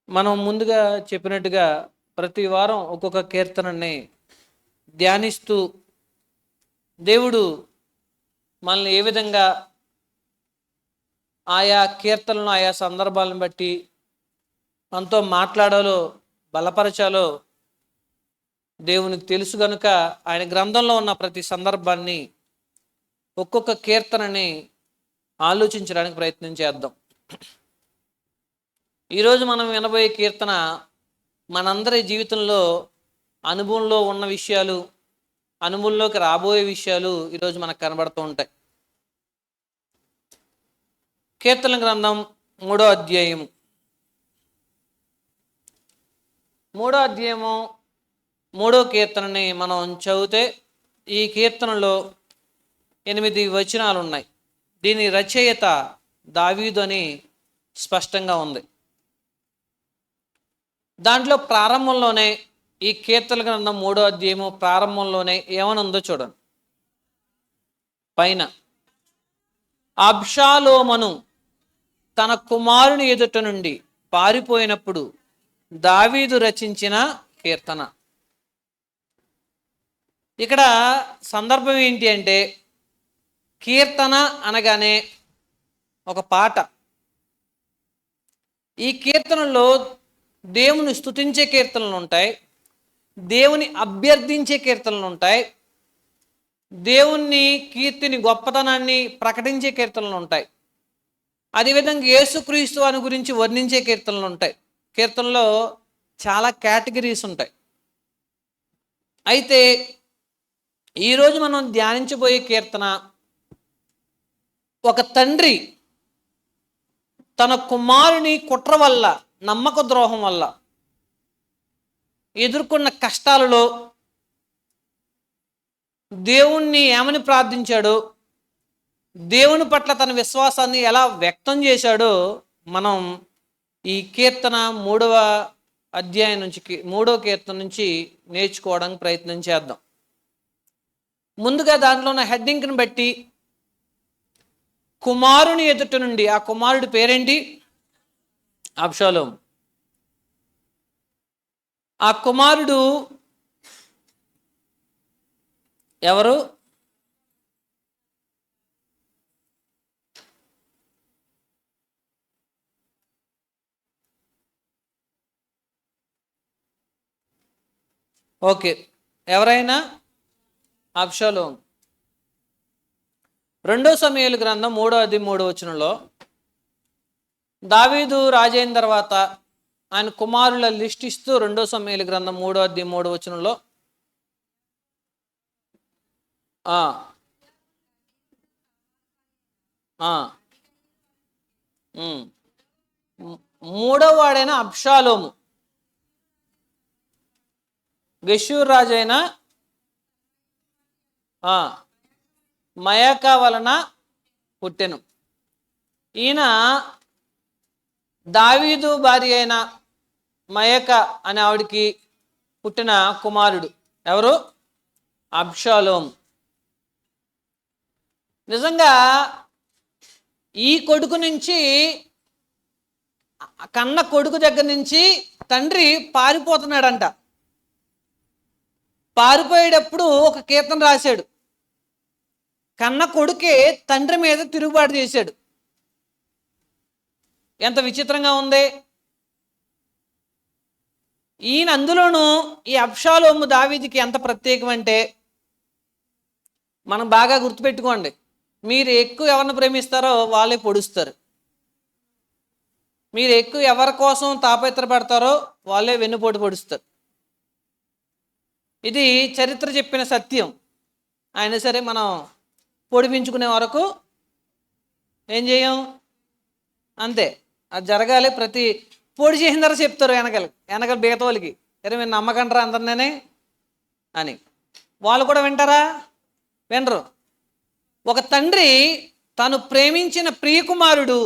మనం ముందుగా చెప్పినట్టుగా ప్రతి వారం ఒక్కొక్క కీర్తనని ధ్యానిస్తూ దేవుడు మనల్ని ఏ విధంగా ఆయా కీర్తనలను ఆయా సందర్భాలను బట్టి మనతో మాట్లాడాలో బలపరచాలో దేవునికి తెలుసు గనుక ఆయన గ్రంథంలో ఉన్న ప్రతి సందర్భాన్ని ఒక్కొక్క కీర్తనని ఆలోచించడానికి ప్రయత్నం చేద్దాం. ఈరోజు మనం వినబోయే కీర్తన మనందరి జీవితంలో అనుభవంలో ఉన్న విషయాలు, అనుభవంలోకి రాబోయే విషయాలు ఈరోజు మనకు కనబడుతూ ఉంటాయి. కీర్తన గ్రంథం 3వ అధ్యాయము 3వ కీర్తనని మనం చదివితే ఈ కీర్తనలో 8 వచనాలు ఉన్నాయి. దీని రచయిత దావీదు అని స్పష్టంగా ఉంది. దాంట్లో ప్రారంభంలోనే ఈ కీర్తన గ్రంథం 3వ అధ్యాయము ప్రారంభంలోనే ఏమని ఉందో చూడండి. పైన అబ్షాలోమును తన కుమారుని ఎదుట నుండి పారిపోయినప్పుడు దావీదు రచించిన కీర్తన. ఇక్కడ సందర్భం ఏంటి అంటే, కీర్తన అనగానే ఒక పాట. ఈ కీర్తనలో దేవుని స్తుతించే కీర్తనలు ఉంటాయి, దేవుని అభ్యర్థించే కీర్తనలు ఉంటాయి, దేవుని కీర్తిని గొప్పతనాన్ని ప్రకటించే కీర్తనలు ఉంటాయి. అదేవిధంగా యేసుక్రీస్తు అని గురించి వర్ణించే కీర్తనలు ఉంటాయి. కీర్తనలో చాలా కేటగిరీస్ ఉంటాయి. అయితే ఈరోజు మనం ధ్యానించబోయే కీర్తన ఒక తండ్రి తన కుమారుని కుట్ర వల్ల, నమ్మక ద్రోహం వల్ల ఎదుర్కొన్న కష్టాలలో దేవుణ్ణి ఏమని ప్రార్థించాడో, దేవుని పట్ల తన విశ్వాసాన్ని ఎలా వ్యక్తం చేశాడో మనం ఈ కీర్తన 3వ అధ్యాయం నుంచి 3వ కీర్తన నుంచి నేర్చుకోవడానికి ప్రయత్నం చేద్దాం. ముందుగా దాంట్లో ఉన్న హెడ్డింగ్ని బట్టి కుమారుని ఎదుట నుండి, ఆ కుమారుడి పేరేంటి? అబ్షాలోము. ఆ కుమారుడు ఎవరు? ఓకే, ఎవరైనా? అబ్షాలోము. 2 సమూయేలు గ్రంథం 3వ అధ్యాయం 3వ వచనంలో దావీదు రాజైన తర్వాత ఆయన కుమారుల లిస్ట్ ఇస్తూ 2 సమూయేలు గ్రంథం 3వ అధ్యాయం 3వ వచనంలో మూడవ వాడైన అబ్షాలోము గెషూర్ రాజైన మయాకా వలన పుట్టెను. ఈయన దావీదు భార్య అయిన మయాకా అనే ఆవిడికి పుట్టిన కుమారుడు. ఎవరు? అబ్షాలోము. నిజంగా ఈ కొడుకు నుంచి, కన్న కొడుకు దగ్గర నుంచి తండ్రి పారిపోతున్నాడంట. పారిపోయేటప్పుడు ఒక కీర్తన రాశాడు. కన్న కొడుకే తండ్రి మీద తిరుగుబాటు చేశాడు. ఎంత విచిత్రంగా ఉంది. ఈయన అందులోనూ ఈ అబ్షాలోము దావీదుకి ఎంత ప్రత్యేకం అంటే, మనం బాగా గుర్తుపెట్టుకోండి, మీరు ఎక్కువ ఎవరిని ప్రేమిస్తారో వాళ్ళే పొడుస్తారు, మీరు ఎక్కువ ఎవరి కోసం తాపత్రపడతారో వాళ్ళే వెన్నుపోటు పొడుస్తారు. ఇది చరిత్ర చెప్పిన సత్యం. అయినా సరే మనం పొడిపించుకునే వరకు ఏం చేయం, అంతే. అది జరగాలి. ప్రతి పొడి చేసిన తర్వాత చెప్తారు వెనకలు బీగతోళ్ళకి, సరే మీరు నమ్మకంటారా అందరినే అని. వాళ్ళు కూడా వింటారా? వినరు. ఒక తండ్రి తను ప్రేమించిన ప్రియకుమారుడు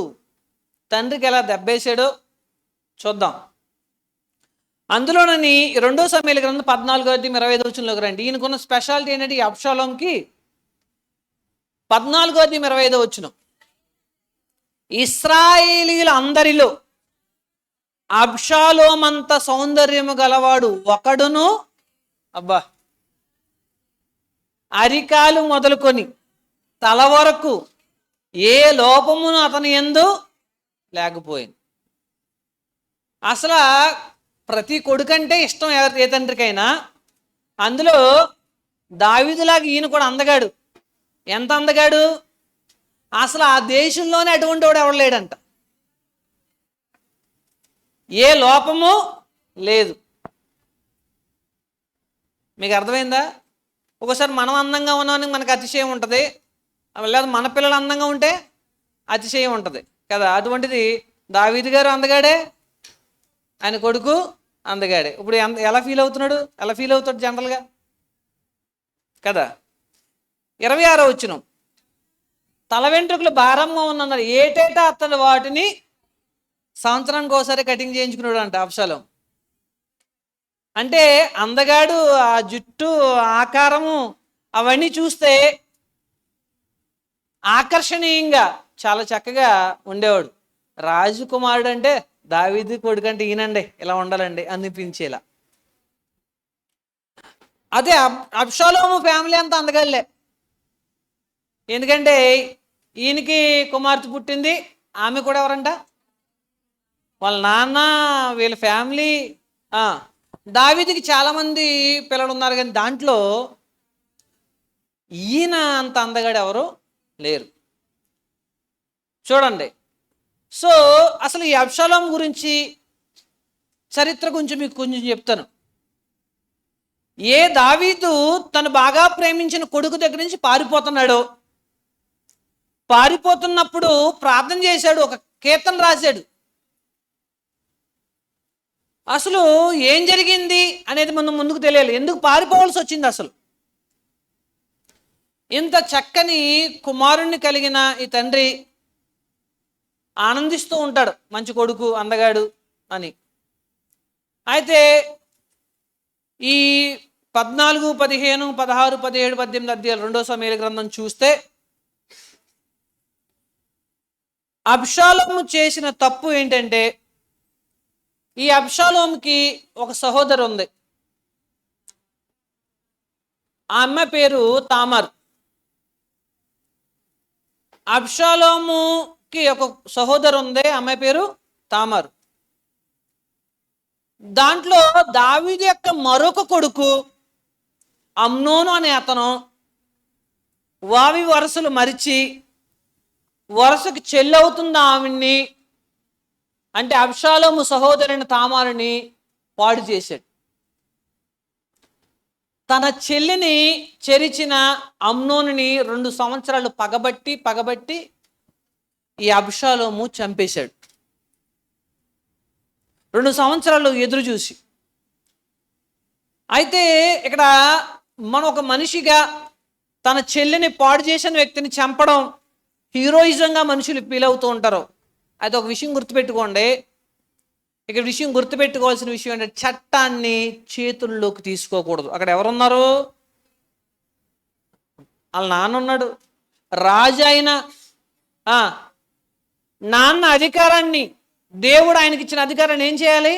తండ్రికి ఎలా దెబ్బేశాడో చూద్దాం. అందులోనని 2 సమూయేలు గ్రంథం 14వ అధ్యాయం 25వ వచనంలోకి రండి. ఈయనకున్న స్పెషాలిటీ ఏంటంటే, ఈ అబ్షాలోముకి 14వ అధ్యాయం 25వ వచనం, ఇశ్రాయేలీయుల అందరిలో అబ్షాలోమంత సౌందర్యము గలవాడు ఒకడును, అబ్బా, అరికాలు మొదలుకొని తల వరకు ఏ లోపమును అతని యందు లేకపోయింది. అసలు ప్రతి కొడుకంటే ఇష్టం ఏ తండ్రికైనా. అందులో దావీదులాగా ఈయన కూడా అందగాడు. ఎంత అందగాడు! అసలు ఆ దేశంలోనే అటువంటి వాడు ఎవడు లేడంట. ఏ లోపము లేదు. మీకు అర్థమైందా? ఒకసారి మనం అందంగా ఉన్నామని మనకు అతిశయం ఉంటుంది, లేదా మన పిల్లలు అందంగా ఉంటే అతిశయం ఉంటుంది కదా. అటువంటిది దావీదు గారు అందగాడే, ఆయన కొడుకు అందగాడే. ఇప్పుడు ఎలా ఫీల్ అవుతాడు జనరల్గా కదా. 26వ వచనం, తల వెంట్రుకలు భారంగా ఉన్నన్నారు, ఏటేటా అతడు వాటిని సంవత్సరానికి ఒకసారి కటింగ్ చేయించుకున్నాడు అంట అబ్షాలోము. అంటే అందగాడు, ఆ జుట్టు, ఆకారము అవన్నీ చూస్తే ఆకర్షణీయంగా చాలా చక్కగా ఉండేవాడు. రాజకుమారుడు అంటే దావీదు కొడుకంటే ఈయనండి ఇలా ఉండాలండి అనిపించేలా. అదే అబ్షాలోము ఫ్యామిలీ అంతా అందగాళ్ళే. ఎందుకంటే ఈయనకి కుమార్తె పుట్టింది, ఆమె కూడా ఎవరంట, వాళ్ళ నాన్న, వీళ్ళ ఫ్యామిలీ. దావీదుకి చాలామంది పిల్లలు ఉన్నారు, కానీ దాంట్లో ఈయన అంత అందగాడు ఎవరు లేరు. చూడండి. సో అసలు ఈ అబ్షాలోము గురించి చరిత్ర గురించి మీకు కొంచెం చెప్తాను. దావీదు తను బాగా ప్రేమించిన కొడుకు దగ్గర నుంచి పారిపోతున్నప్పుడు ప్రార్థన చేశాడు, ఒక కీర్తన రాశాడు. అసలు ఏం జరిగింది అనేది మనం ముందుకు తెలియాలి. ఎందుకు పారిపోవాల్సి వచ్చింది? అసలు ఇంత చక్కని కుమారుణ్ణి కలిగిన ఈ తండ్రి ఆనందిస్తూ ఉంటాడు, మంచి కొడుకు అందగాడు అని. అయితే ఈ 14, 15, 16, 17, 18 అధ్యాయాలు 2వ సమూయేలు గ్రంథం చూస్తే అబ్షాలోము చేసిన తప్పు ఏంటంటే, ఈ అబ్షాలోముకి ఒక సహోదరు ఉంది. ఆ అమ్మ పేరు తామార్. అబ్షాలోముకి ఒక సహోదరు ఉంది, అమ్మాయి పేరు తామార్. దాంట్లో దావీదు యొక్క మరొక కొడుకు అమ్నోను అనే అతను వావి వరసలు మరిచి వరసకి చెల్లవుతుంది ఆవిడ్ని, అంటే అబ్షాలోము సహోదరుని తామారుని పాడు చేశాడు. తన చెల్లిని చెరిచిన అమ్నోనుని 2 సంవత్సరాలు పగబట్టి ఈ అబ్షాలోము చంపేశాడు. 2 సంవత్సరాలు ఎదురు చూసి. అయితే ఇక్కడ మనం ఒక మనిషిగా తన చెల్లిని పాడు చేసిన వ్యక్తిని చంపడం హీరోయిజంగా మనుషులు ఫీల్ అవుతూ ఉంటారు. అయితే ఒక విషయం గుర్తుపెట్టుకోండి. ఇక్కడ గుర్తుపెట్టుకోవాల్సిన విషయం ఏంటంటే, చట్టాన్ని చేతుల్లోకి తీసుకోకూడదు. అక్కడ ఎవరున్నారు? వాళ్ళ నాన్న ఉన్నాడు, రాజు అయిన నాన్న అధికారాన్ని, దేవుడు ఆయనకి ఇచ్చిన అధికారాన్ని ఏం చేయాలి?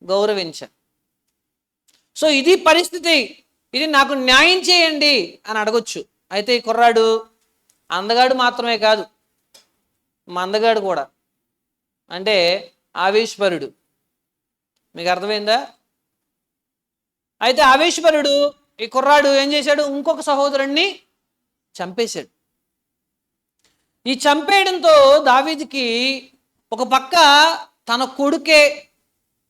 గౌరవించాలి. సో ఇది పరిస్థితి, ఇది నాకు న్యాయం చేయండి అని అడగొచ్చు. అయితే ఈ కుర్రాడు అందగాడు మాత్రమే కాదు, మందగాడు కూడా, అంటే ఆవేశపరుడు. మీకు అర్థమైందా? అయితే ఆవేశపరుడు ఈ కుర్రాడు ఏం చేశాడు? ఇంకొక సహోదరుణ్ణి చంపేశాడు. ఈ చంపేయడంతో దావీదుకి ఒక పక్క తన కొడుకే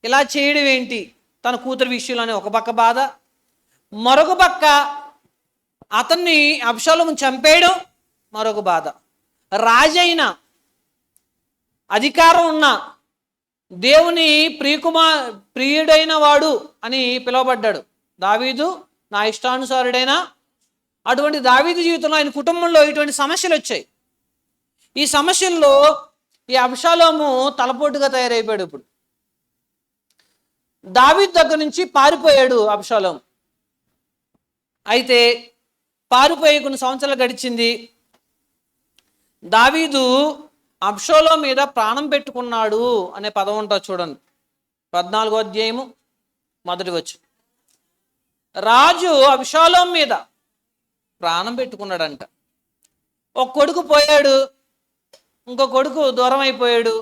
ఇలా చేయడం ఏంటి, తన కూతురు విషయంలోనే ఒక పక్క బాధ, మరొక పక్క అతన్ని అబ్షాలోము చంపేయడం మరొక బాధ. రాజైన, అధికారం ఉన్న, దేవుని ప్రియుడైన వాడు అని పిలువబడ్డాడు దావీదు, నా ఇష్టానుసారుడైన. అటువంటి దావీదు జీవితంలో, ఆయన కుటుంబంలో ఇటువంటి సమస్యలు వచ్చాయి. ఈ సమస్యల్లో ఈ అబ్షాలోము తలపోటుగా తయారైపోయాడు. ఇప్పుడు దావీదు దగ్గర నుంచి పారిపోయాడు అబ్షాలోము. అయితే పారిపోయి కొన్ని సంవత్సరాలు గడిచింది. దావీదు అబ్షాలోం మీద ప్రాణం పెట్టుకున్నాడు అనే పదం ఉంటుంది చూడండి. 14వ అధ్యాయము మొదటి వచనం. రాజు అబ్షాలోం మీద ప్రాణం పెట్టుకున్నాడంట. ఒక కొడుకు పోయాడు, ఇంకో కొడుకు దూరం అయిపోయాడు.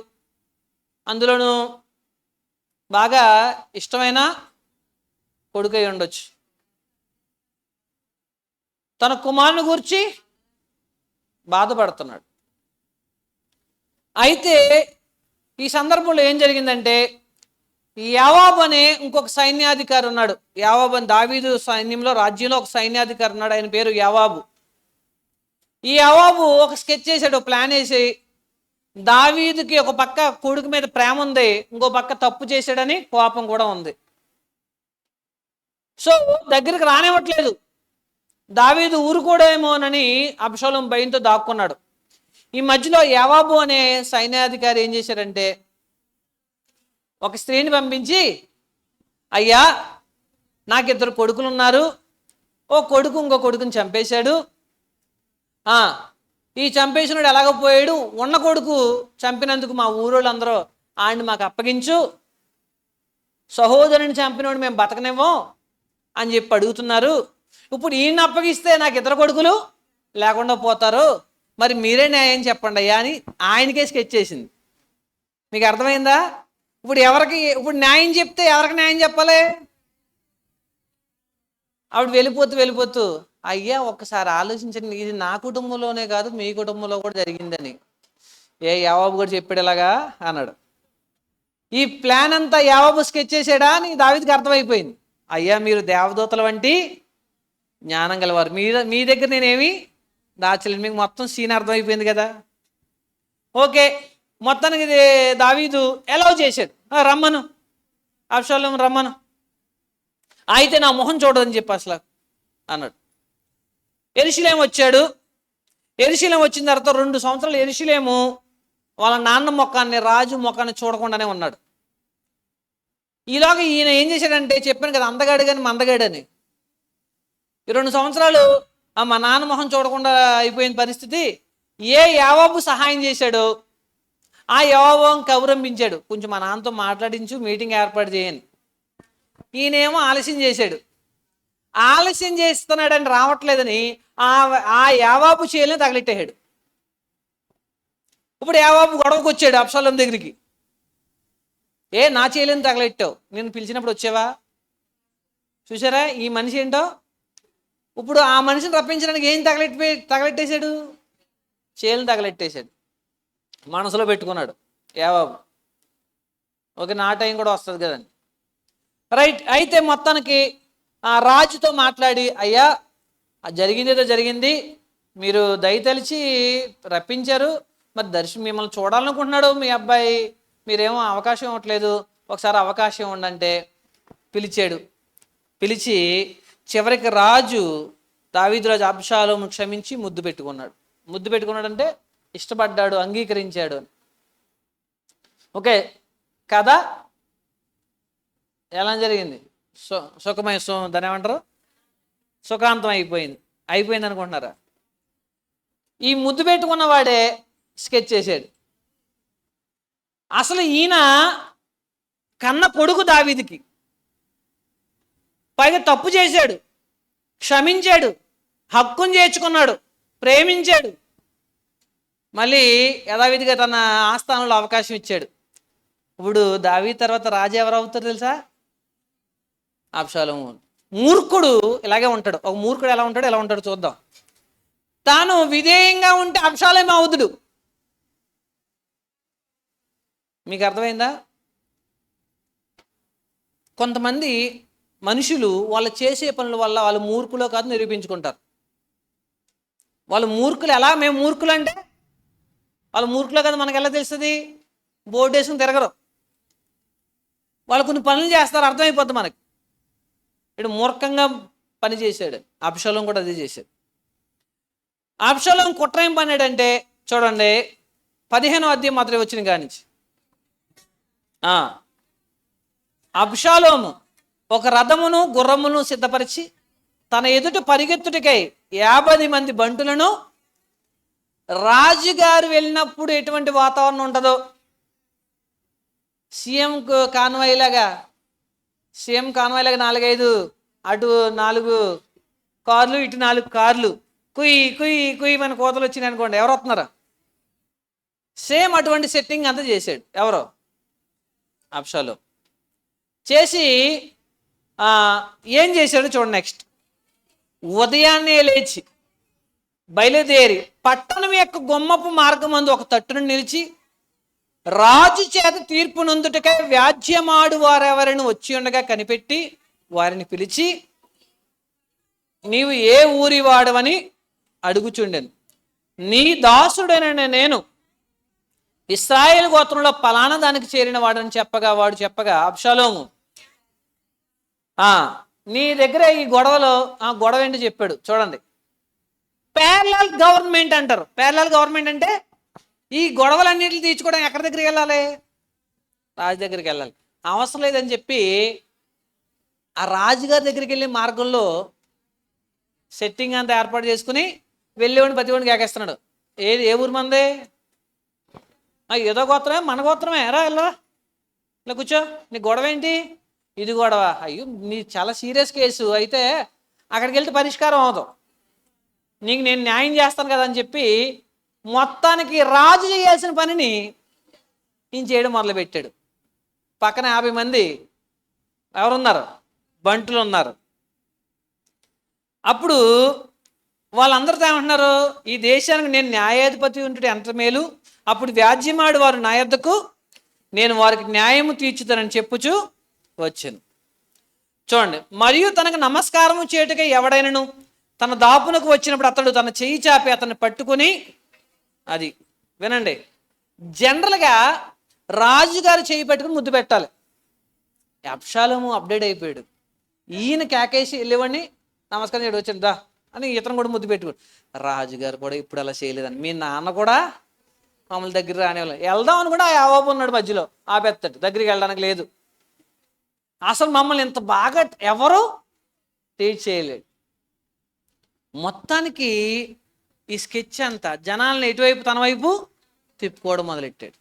అందులోనూ బాగా ఇష్టమైన కొడుకు అయి ఉండొచ్చు. తన కుమారుని గురించి బాధపడుతున్నాడు. అయితే ఈ సందర్భంలో ఏం జరిగిందంటే, యావాబు అనే ఇంకొక సైన్యాధికారి ఉన్నాడు. యావాబు అని దావీదు సైన్యంలో రాజ్యంలో ఒక సైన్యాధికారి ఉన్నాడు. ఆయన పేరు యావాబు. ఈ యావాబు ఒక స్కెచ్ చేశాడు, ప్లాన్ వేసి, దావీదుకి ఒక పక్క కొడుకు మీద ప్రేమ ఉంది, ఇంకో పక్క తప్పు చేశాడని కోపం కూడా ఉంది. సో దగ్గరికి రానివ్వట్లేదు. దావీదు ఊరుకోడేమోనని అబ్షాలోం భయంతో దాక్కున్నాడు. ఈ మధ్యలో యావాబు అనే సైన్యాధికారి ఏం చేశాడంటే, ఒక స్త్రీని పంపించి, అయ్యా నాకు 2 కొడుకులు ఉన్నారు, ఓ కొడుకు ఇంకో కొడుకుని చంపేశాడు, ఈ చంపేసినాడు ఎలాగపోయాడు, ఉన్న కొడుకు చంపినందుకు మా ఊరోళ్ళందరూ ఆయన్ని మాకు అప్పగించు, సహోదరుని చంపినోడు మేము బతకనివ్వం అని చెప్పి అడుగుతున్నారు. ఇప్పుడు ఈయన్ని అప్పగిస్తే నాకు 2 కొడుకులు లేకుండా పోతారు, మరి మీరే న్యాయం చెప్పండి అయ్యా అని ఆయనకే స్కెచ్ చేసింది. మీకు అర్థమైందా? ఇప్పుడు న్యాయం చెప్తే ఎవరికి న్యాయం చెప్పాలి? ఆవిడ వెళ్ళిపోతూ అయ్యా ఒక్కసారి ఆలోచించండి, ఇది నా కుటుంబంలోనే కాదు మీ కుటుంబంలో కూడా జరిగిందని. యావాబు కూడా చెప్పాడు ఇలాగా అన్నాడు. ఈ ప్లాన్ అంతా యావాబు స్కెచ్ చేసాడా అని దావీదుకి అర్థమైపోయింది. అయ్యా మీరు దేవదూతల వంటి జ్ఞానం గలవారు, మీ దగ్గర నేనేమి దాచలేను, మీకు మొత్తం సీన్ అర్థమైపోయింది కదా. ఓకే, మొత్తానికి దావీదు అలౌ చేశాడు, రమ్మను అబ్షాలోం రమ్మను, అయితే నా మొహం చూడదని చెప్పి అసలు అన్నాడు. యెరూషలేము వచ్చాడు. యెరూషలేము వచ్చిన తర్వాత 2 సంవత్సరాలు యెరూషలేము వాళ్ళ నాన్న ముఖాన్ని, రాజు ముఖాన్ని చూడకుండానే ఉన్నాడు. ఈలోగా ఈయన ఏం చేశాడంటే, చెప్పాను కదా అందగాడు కానీ మందగాడని, ఈ 2 సంవత్సరాలు మా నాన్న మొహం చూడకుండా అయిపోయిన పరిస్థితి. యావాబు సహాయం చేశాడు, ఆ యావాబు కబురంపించాడు, కొంచెం మా నాన్నతో మాట్లాడించు, మీటింగ్ ఏర్పాటు చేయని. ఈయనేమో ఆలస్యం చేశాడు. ఆలస్యం చేస్తున్నాడని రావట్లేదని ఆ యావాబు చేయాలని తగలెట్టేశాడు. ఇప్పుడు యావాబు గొడవకు వచ్చాడు అబ్షాలోం దగ్గరికి. నా చేయలేని తగలెట్టావు, నేను పిలిచినప్పుడు వచ్చావా? చూసారా ఈ మనిషి ఏంటో. ఇప్పుడు ఆ మనిషిని రప్పించడానికి ఏం తగలెట్టేశాడు? చేయాలని తగలెట్టేశాడు. మనసులో పెట్టుకున్నాడు యావాబు. ఓకే, నా టైం కూడా వస్తుంది కదండి. రైట్, అయితే మొత్తానికి ఆ రాజుతో మాట్లాడి, అయ్యా జరిగిందేదో జరిగింది, మీరు దయతలిచి రప్పించారు, మరి మిమ్మల్ని చూడాలనుకుంటున్నాడు మీ అబ్బాయి, మీరేమో అవకాశం ఇవ్వట్లేదు, ఒకసారి అవకాశం ఉండంటే పిలిచాడు. పిలిచి చివరికి రాజు దావీదు రాజు అబ్షాలోము క్షమించి ముద్దు పెట్టుకున్నాడంటే ఇష్టపడ్డాడు, అంగీకరించాడు. ఓకే, కథ ఎలా జరిగింది? దాన్ని ఏమంటారు, సుఖాంతం అయిపోయింది అనుకుంటున్నారా? ఈ ముద్దు పెట్టుకున్న వాడే స్కెచ్ చేశాడు. అసలు ఈయన కన్న కొడుకు దావీదుకి, పైగా తప్పు చేశాడు, క్షమించాడు, హక్కును చేర్చుకున్నాడు, ప్రేమించాడు, మళ్ళీ యథావిధిగా తన ఆస్థానంలో అవకాశం ఇచ్చాడు. ఇప్పుడు దావీదు తర్వాత రాజు ఎవరు అవుతారు తెలుసా? అబ్షాలోము. మూర్ఖుడు ఇలాగే ఉంటాడు. ఒక మూర్ఖుడు ఎలా ఉంటాడో చూద్దాం. తాను విధేయంగా ఉంటే అబ్షాలోము అవుతుడు. మీకు అర్థమైందా? కొంతమంది మనుషులు వాళ్ళు చేసే పనుల వల్ల వాళ్ళు మూర్ఖులో కాదు నిరూపించుకుంటారు. వాళ్ళు మూర్ఖులు ఎలా? మేము మూర్ఖులు అంటే వాళ్ళు మూర్ఖులో కదా మనకు ఎలా తెలుస్తుంది? బోర్డు వేసుకుని తిరగరు, వాళ్ళు కొన్ని పనులు చేస్తారు, అర్థమైపోద్ది మనకి. ఇటు మూర్ఖంగా పని చేశాడు. అబ్షాలోము కూడా అదే చేశాడు. అబ్షాలోము కుట్ర ఏం పన్నాడంటే చూడండి, 15వ అధ్యాయం మాత్రమే వచ్చిన కానించి. అబ్షాలోము ఒక రథమును గుర్రమును సిద్ధపరిచి తన ఎదుట పరిగెత్తుటికై 50 మంది బంటులను రాజుగారు వెళ్ళినప్పుడు ఎటువంటి వాతావరణం ఉంటుందో, సీఎం కాన్వాయ్లాగా నాలుగైదు, అటు 4 కార్లు, ఇటు 4 కార్లు, కుయ్యి కుయ్యి కుయ్యి మన కోతలు వచ్చినాయి అనుకోండి, ఎవరు వస్తున్నారు? సేమ్ అటువంటి సెట్టింగ్ అంతా చేశాడు. ఎవరో అబ్షాలోం చేసి ఏం చేశాడు చూడండి. నెక్స్ట్, ఉదయాన్నే లేచి బయలుదేరి పట్టణం యొక్క గుమ్మపు మార్గమందు ఒక తట్టును నిలిచి రాజు చేత తీర్పు నొందుటకై వ్యాజ్యమాడు వారెవరిని వచ్చి ఉండగా కనిపెట్టి వారిని పిలిచి, నీవు ఏ ఊరి వాడవని అడుగుచుండెను. నీ దాసుడైన నేను ఇశ్రాయేలు గోత్రంలో పలానా దానికి చేరిన వాడని చెప్పగా, వాడు చెప్పగా, అబ్షాలోము నీ దగ్గర ఈ గొడవలో గొడవ ఏంటి చెప్పాడు. చూడండి, ప్యారలల్ గవర్నమెంట్ అంటారు. ప్యారలల్ గవర్నమెంట్ అంటే ఈ గొడవలన్నింటిని తీర్చుకోవడం ఎక్కడి దగ్గరికి వెళ్ళాలి? రాజు దగ్గరికి వెళ్ళాలి. అవసరం లేదని చెప్పి ఆ రాజుగారి దగ్గరికి వెళ్ళే మార్గంలో సెట్టింగ్ అంతా ఏర్పాటు చేసుకుని వెళ్ళేవాడిని ప్రతివాడిని కేకేస్తున్నాడు. ఏ ఊరు మందే? ఏదో గోత్రమే, మన గోత్రమే, రా వెళ్ళరా, ఇలా కూర్చో, నీ గొడవ ఏంటి? ఇది గొడవ. అయ్యో, నీ చాలా సీరియస్ కేసు అయితే అక్కడికి వెళ్తే పరిష్కారం అవదు, నీకు నేను న్యాయం చేస్తాను కదా అని చెప్పి మొత్తానికి రాజు చేయాల్సిన పనిని ఈయన చేయడం మొదలుపెట్టాడు. పక్కన 50 మంది ఎవరున్నారు? బంటులు ఉన్నారు. అప్పుడు వాళ్ళందరితో ఏమంటున్నారు? ఈ దేశానికి నేను న్యాయాధిపతి ఉంటే ఎంత మేలు, అప్పుడు వ్యాజ్యమాడు వారు నా యొద్దకు నేను వారికి న్యాయము తీర్చుతానని చెప్పుచు వచ్చాను. చూడండి, మరియు తనకు నమస్కారము చేయుటకై ఎవడైనను తన దాపునకు వచ్చినప్పుడు అతడు తన చెయ్యి చాపి అతన్ని పట్టుకొని, అది వినండి, జనరల్గా రాజుగారు చేయి పట్టుకుని ముద్దు పెట్టాలి. అబ్షాలోము అప్డేట్ అయిపోయాడు. ఈయన కేకేసి వెళ్ళేవాడిని, నమస్కారం చేయడం వచ్చాడు దా అని ఇతను కూడా ముద్దు పెట్టుకోడు. రాజుగారు కూడా ఇప్పుడు అలా చేయలేదని, మీ నాన్న కూడా మమ్మల్ని దగ్గర రానివ్వాలి, వెళ్దాం అని కూడా ఆ యావోపు ఉన్నాడు, మధ్యలో ఆపేస్తాడు, దగ్గరికి వెళ్ళడానికి లేదు. అసలు మమ్మల్ని ఇంత బాగా ఎవరు ట్రీట్ చేయలేడు. మొత్తానికి ఈ స్కెచ్ అంతా జనాలను ఎటువైపు తన వైపు తిప్పుకోవడం మొదలెట్టాడు.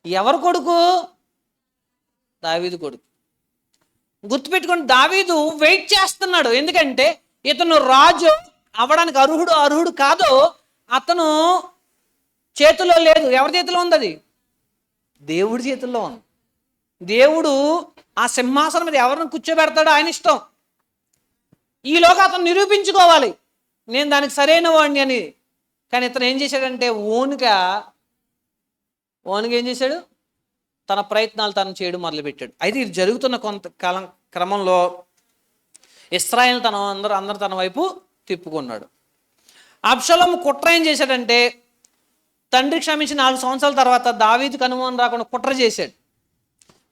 ఎవరు కొడుకు? దావీదు కొడుకు. గుర్తుపెట్టుకొని దావీదు వెయిట్ చేస్తున్నాడు. ఎందుకంటే ఇతను రాజు అవ్వడానికి అర్హుడు కాదు, అతను చేతిలో లేదు. ఎవరి చేతిలో ఉంది? అది దేవుడి చేతుల్లో ఉంది. దేవుడు ఆ సింహాసనం మీద ఎవరిని కూర్చోబెడతాడో ఆయన ఇష్టం. ఈలోగా అతను నిరూపించుకోవాలి, నేను దానికి సరైన వాడిని అని. కానీ ఇతను ఏం చేశాడంటే ఓనుగా ఏం చేశాడు? తన ప్రయత్నాలు తను చేయడం మొదలుపెట్టాడు. అయితే ఇది జరుగుతున్న కొంతకాలం క్రమంలో ఇశ్రాయేలు అందరూ తన వైపు తిప్పుకున్నాడు. అబ్షాలోము కుట్ర ఏం చేశాడంటే, తండ్రి క్షమించి 4 సంవత్సరాల తర్వాత దావీదుకు అనుమానం రాకుండా కుట్ర చేశాడు.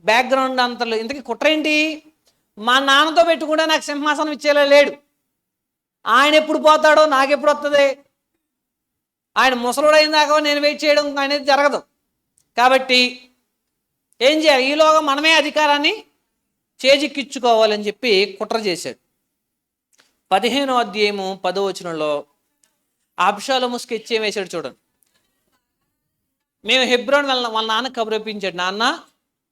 బ్యాక్గ్రౌండ్ అంతలో ఇంతకీ కుట్ర ఏంటి? మా నాన్నతో పెట్టుకుంటే నాకు సింహాసనం ఇచ్చేలా లేడు, ఆయన ఎప్పుడు పోతాడో నాకెప్పుడు వస్తుంది, ఆయన ముసలుడు అయిన దాకా నేను వెయిట్ చేయడం అనేది జరగదు. కాబట్టి ఏం చేయాలి? ఈలోగా మనమే అధికారాన్ని చేజిక్కించుకోవాలని చెప్పి కుట్ర చేశాడు. 15వ అధ్యాయము 10వ వచనంలో అబ్షాలోము స్కెచ్ ఏం వేశాడు చూడండి. మేము హెబ్రోన్ వెళ్దాం, వాళ్ళ నాన్న కబురొప్పించాడు, నాన్న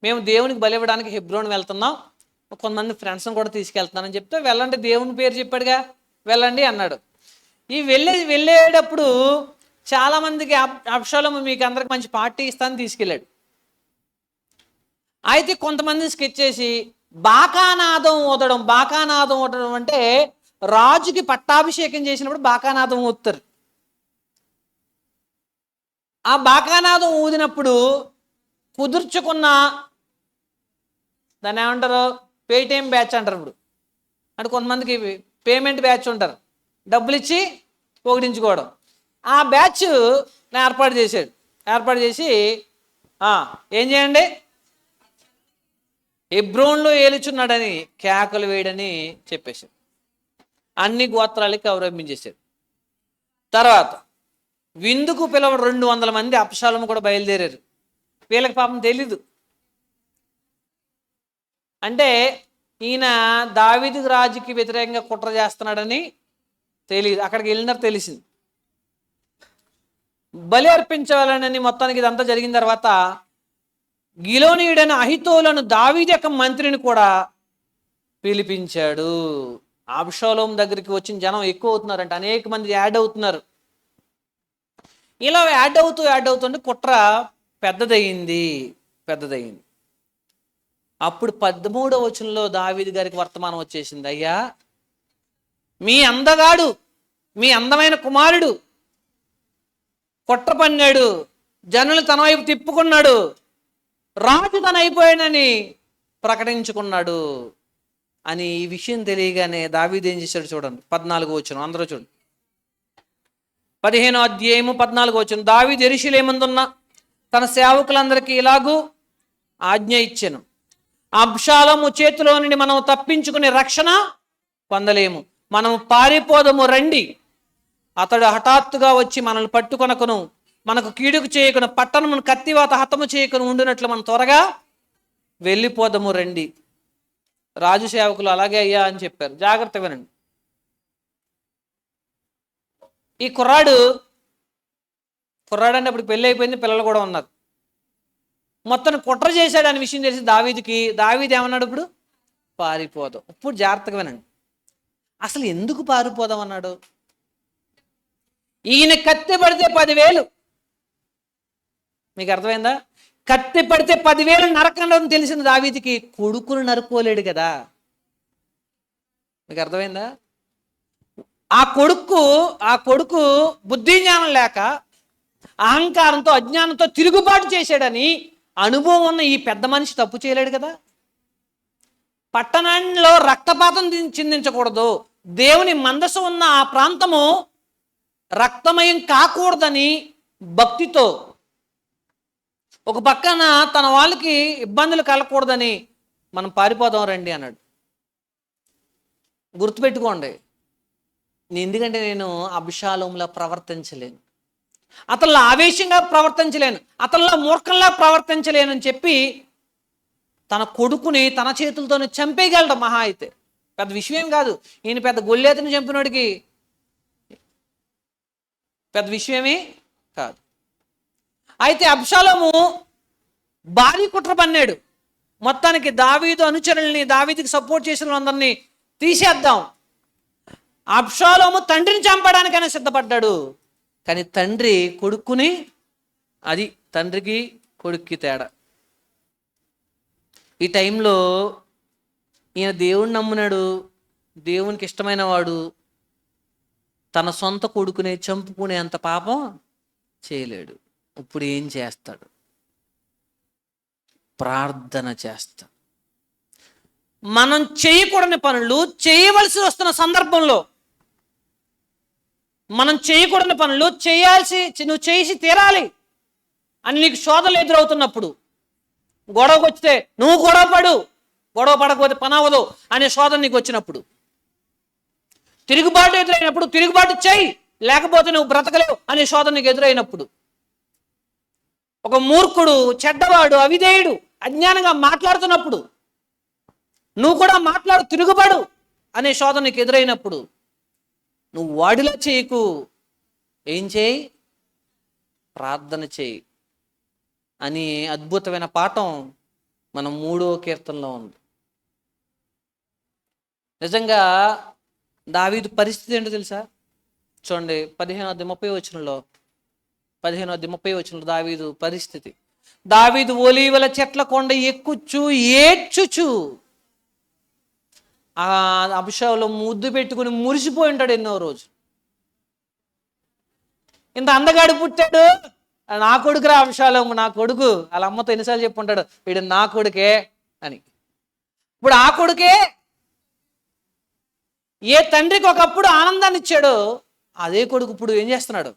మేము దేవునికి బలి ఇవ్వడానికి హెబ్రోన్ వెళ్తున్నాం, కొంతమంది ఫ్రెండ్స్ని కూడా తీసుకెళ్తున్నానని చెప్తే, వెళ్ళండి, దేవుని పేరు చెప్పాడుగా, వెళ్ళండి అన్నాడు. ఈ వెళ్ళేటప్పుడు చాలామందికి అబ్షాలోము మీకు అందరికి మంచి పార్టీ ఇస్తానని తీసుకెళ్ళాడు. అయితే కొంతమందిని స్కెచ్ చేసి బాకానాదం ఊదడం అంటే రాజుకి పట్టాభిషేకం చేసినప్పుడు బాకానాదం ఊదుతారు. ఆ బాకానాదం ఊదినప్పుడు కుదుర్చుకున్న దాన్ని ఏమంటారు? పేటిఎం బ్యాచ్ అంటారు. ఇప్పుడు అంటే కొంతమందికి పేమెంట్ బ్యాచ్ ఉంటారు, డబ్బులు ఇచ్చి పొగిడించుకోవడం. ఆ బ్యాచ్ ఏర్పాటు చేసి ఏం చేయండి, హెబ్రోన్లో ఏలుచున్నాడని కేకలు వేయడని చెప్పేశాడు. అన్ని గోత్రాలకి అవలంబించేశాడు. తర్వాత విందుకు పిలవ 200 మంది అబ్షాలోము కూడా బయలుదేరారు. వీళ్ళకి పాపం తెలీదు, అంటే ఈయన దావీదు రాజుకి వ్యతిరేకంగా కుట్ర చేస్తున్నాడని తెలియదు. అక్కడికి వెళ్ళినారు తెలిసింది. బలి అర్పించాలని మొత్తానికి ఇదంతా జరిగిన తర్వాత గిలోనీయుడైన అహితోలను దావీదు యొక్క మంత్రిని కూడా పిలిపించాడు. అబ్షాలోము దగ్గరికి వచ్చిన జనం ఎక్కువ అవుతున్నారంట, అనేక మంది యాడ్ అవుతున్నారు. ఇలా యాడ్ అవుతుంటే కుట్ర పెద్దదయ్యింది. అప్పుడు 13వ వచనంలో దావీదు గారికి వర్తమానం వచ్చేసింది, అయ్యా మీ అందగాడు, మీ అందమైన కుమారుడు కుట్ర పన్నాడు, జనులు తన వైపు తిప్పుకున్నాడు, రాజు తన అయిపోయానని ప్రకటించుకున్నాడు అని ఈ విషయం తెలియగానే దావీదు ఏం చేశాడు చూడండి. 14వ వచనం అందరూ చూడండి. 15వ అధ్యాయము 14వ వచనం. దావీదు యెరూషలేమునందున్న తన సేవకులందరికీ ఇలాగూ ఆజ్ఞ ఇచ్చెను, అబ్షాలోము చేతిలో నుండి మనం తప్పించుకునే రక్షణ పొందలేము, మనం పారిపోదము రండి. అతడు హఠాత్తుగా వచ్చి మనల్ని పట్టుకొనకును, మనకు కీడుకు చేయకును, పట్టణమును కత్తివాత హతము చేయకును ఉండినట్లు మనం త్వరగా వెళ్ళిపోదము రండి. రాజు సేవకులు అలాగే అయ్యా అని చెప్పారు. జాగ్రత్త వినండి. ఈ కుర్రాడు అంటే అప్పుడు పెళ్ళి అయిపోయింది, పిల్లలు కూడా ఉన్నారు. మొత్తం కుట్ర చేశాడు అనే విషయం తెలిసి దావీదు ఏమన్నాడు? ఇప్పుడు పారిపోదాం. ఇప్పుడు జాగ్రత్తగా వినండి, అసలు ఎందుకు పారిపోదాం అన్నాడు? ఈయన కత్తి పడితే 10,000, మీకు అర్థమైందా? కత్తి పడితే 10,000 నరకంలో తెలిసిన దావీదుకి కొడుకును నరుకోలేడు కదా. మీకు అర్థమైందా? ఆ కొడుకు బుద్ధి జ్ఞానం లేక అహంకారంతో అజ్ఞానంతో తిరుగుబాటు చేశాడని అనుభవం ఉన్న ఈ పెద్ద మనిషి తప్పు చేయలేడు కదా. పట్టణంలో రక్తపాతం చిందించకూడదు, దేవుని మందస ఉన్న ఆ ప్రాంతము రక్తమయం కాకూడదని భక్తితో, ఒక పక్కన తన వాళ్ళకి ఇబ్బందులు కలగకూడదని మనం పారిపోదాం రండి అన్నాడు. గుర్తుపెట్టుకోండి, ఎందుకంటే నేను అబ్షాలోములా ప్రవర్తించలేను, అతనిలో ఆవేశంగా ప్రవర్తించలేను, అతనిలో మూర్ఖంలా ప్రవర్తించలేను అని చెప్పి తన కొడుకుని తన చేతులతోనే చంపేయగలడు. మహా అయితే పెద్ద విషయం కాదు. ఈయన పెద్ద గొల్లేతని చంపినోడికి పెద్ద విషయమే కాదు. అయితే అబ్షాలోము భారీ కుట్ర పన్నాడు. మొత్తానికి దావీదు అనుచరుల్ని, దావీదుకి సపోర్ట్ చేసిన వాళ్ళందరినీ తీసేద్దాం. అబ్షాలోము తండ్రిని చంపడానికైనా సిద్ధపడ్డాడు, కానీ తండ్రి కొడుకుని, అది తండ్రికి కొడుక్కి తేడా. ఈ టైంలో ఈయన దేవుణ్ణి నమ్మునాడు, దేవునికి ఇష్టమైన వాడు, తన సొంత కొడుకునే చంపుకునే అంత పాపం చేయలేడు. ఇప్పుడు ఏం చేస్తాడు? ప్రార్థన చేస్తాడు. మనం చేయకూడని పనులు చేయవలసి వస్తున్న సందర్భంలో, మనం చేయకూడని పనులు నువ్వు చేసి తీరాలి అని నీకు శోధనలు ఎదురవుతున్నప్పుడు, గొడవకు వస్తే నువ్వు గొడవ పడకపోతే పని అవ్వదు అనే శోధన నీకు వచ్చినప్పుడు, తిరుగుబాటు ఎదురైనప్పుడు తిరుగుబాటు చేయి లేకపోతే నువ్వు బ్రతకలేవు అనే శోధన నీకు ఎదురైనప్పుడు, ఒక మూర్ఖుడు, చెడ్డవాడు, అవిధేయుడు అజ్ఞానంగా మాట్లాడుతున్నప్పుడు నువ్వు కూడా తిరుగుబాడు అనే శోధన నీకు ఎదురైనప్పుడు, నువ్వు వాడిలా చేయకు. ఏం చేయి? ప్రార్థన చేయి అని అద్భుతమైన పాఠం మన 3వ కీర్తనలో ఉంది. నిజంగా దావీదు పరిస్థితి ఏంటో తెలుసా? చూడండి 15వ వచనంలో దావీదు పరిస్థితి. దావీదు ఒలీవల చెట్ల కొండ ఎక్కుచు ఏడ్చుచు, ఆ అబ్షాలోము ముద్దు పెట్టుకుని మురిసిపోయి ఉంటాడు ఎన్నో రోజు. ఇంత అందగాడు పుట్టాడు, నా కొడుకురా అబ్షాలోము, నా కొడుకు. వాళ్ళ అమ్మతో ఎన్నిసార్లు చెప్పుంటాడు, వీడు నా కొడుకే అని. ఇప్పుడు ఆ కొడుకే ఏ తండ్రికి ఒకప్పుడు ఆనందాన్ని ఇచ్చాడో అదే కొడుకు ఇప్పుడు ఏం చేస్తున్నాడు?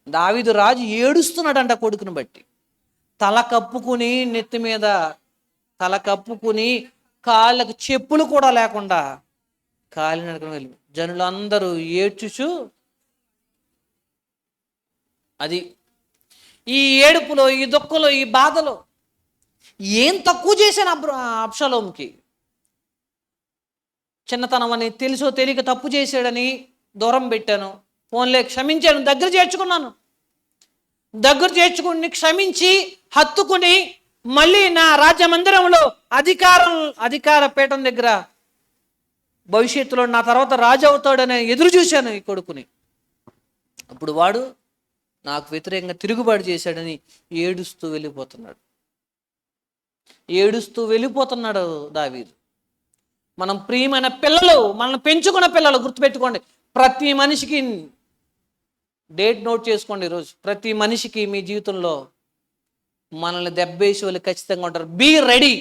దావీదు రాజు ఏడుస్తున్నాడంట కొడుకుని బట్టి. తల కప్పుకుని, నెత్తి మీద తల కప్పుకుని, కాళ్ళకు చెప్పులు కూడా లేకుండా కాలినడకన వెళ్ళి జనులందరూ ఏడ్చుచు, అది ఈ ఏడుపులో, ఈ దుఃఖంలో, ఈ బాధలో ఏం తక్కువ చేశాను అబ్షాలోముకి? చిన్నతనం అని తెలుసో తెలియక తప్పు చేశాడని దూరం పెట్టాను, ఫోన్లే క్షమించాను, దగ్గర చేర్చుకున్నాను. దగ్గర చేర్చుకుని క్షమించి హత్తుకుని మళ్ళీ నా రాజ్యమందిరంలో అధికార పీఠం దగ్గర భవిష్యత్తులో నా తర్వాత రాజు అవుతాడని ఎదురు చూశాను ఈ కొడుకుని. అప్పుడు వాడు నాకు వ్యతిరేకంగా తిరుగుబాటు చేశాడని ఏడుస్తూ వెళ్ళిపోతున్నాడు దావీదు. మనం ప్రియమైన పిల్లలు, మనల్ని పెంచుకున్న పిల్లలు గుర్తుపెట్టుకోండి. ప్రతి మనిషికి డేట్ నోట్ చేసుకోండి ఈరోజు. ప్రతి మనిషికి మీ జీవితంలో మనల్ని దెబ్బేసి వాళ్ళు ఖచ్చితంగా ఉంటారు. బీ రెడీ,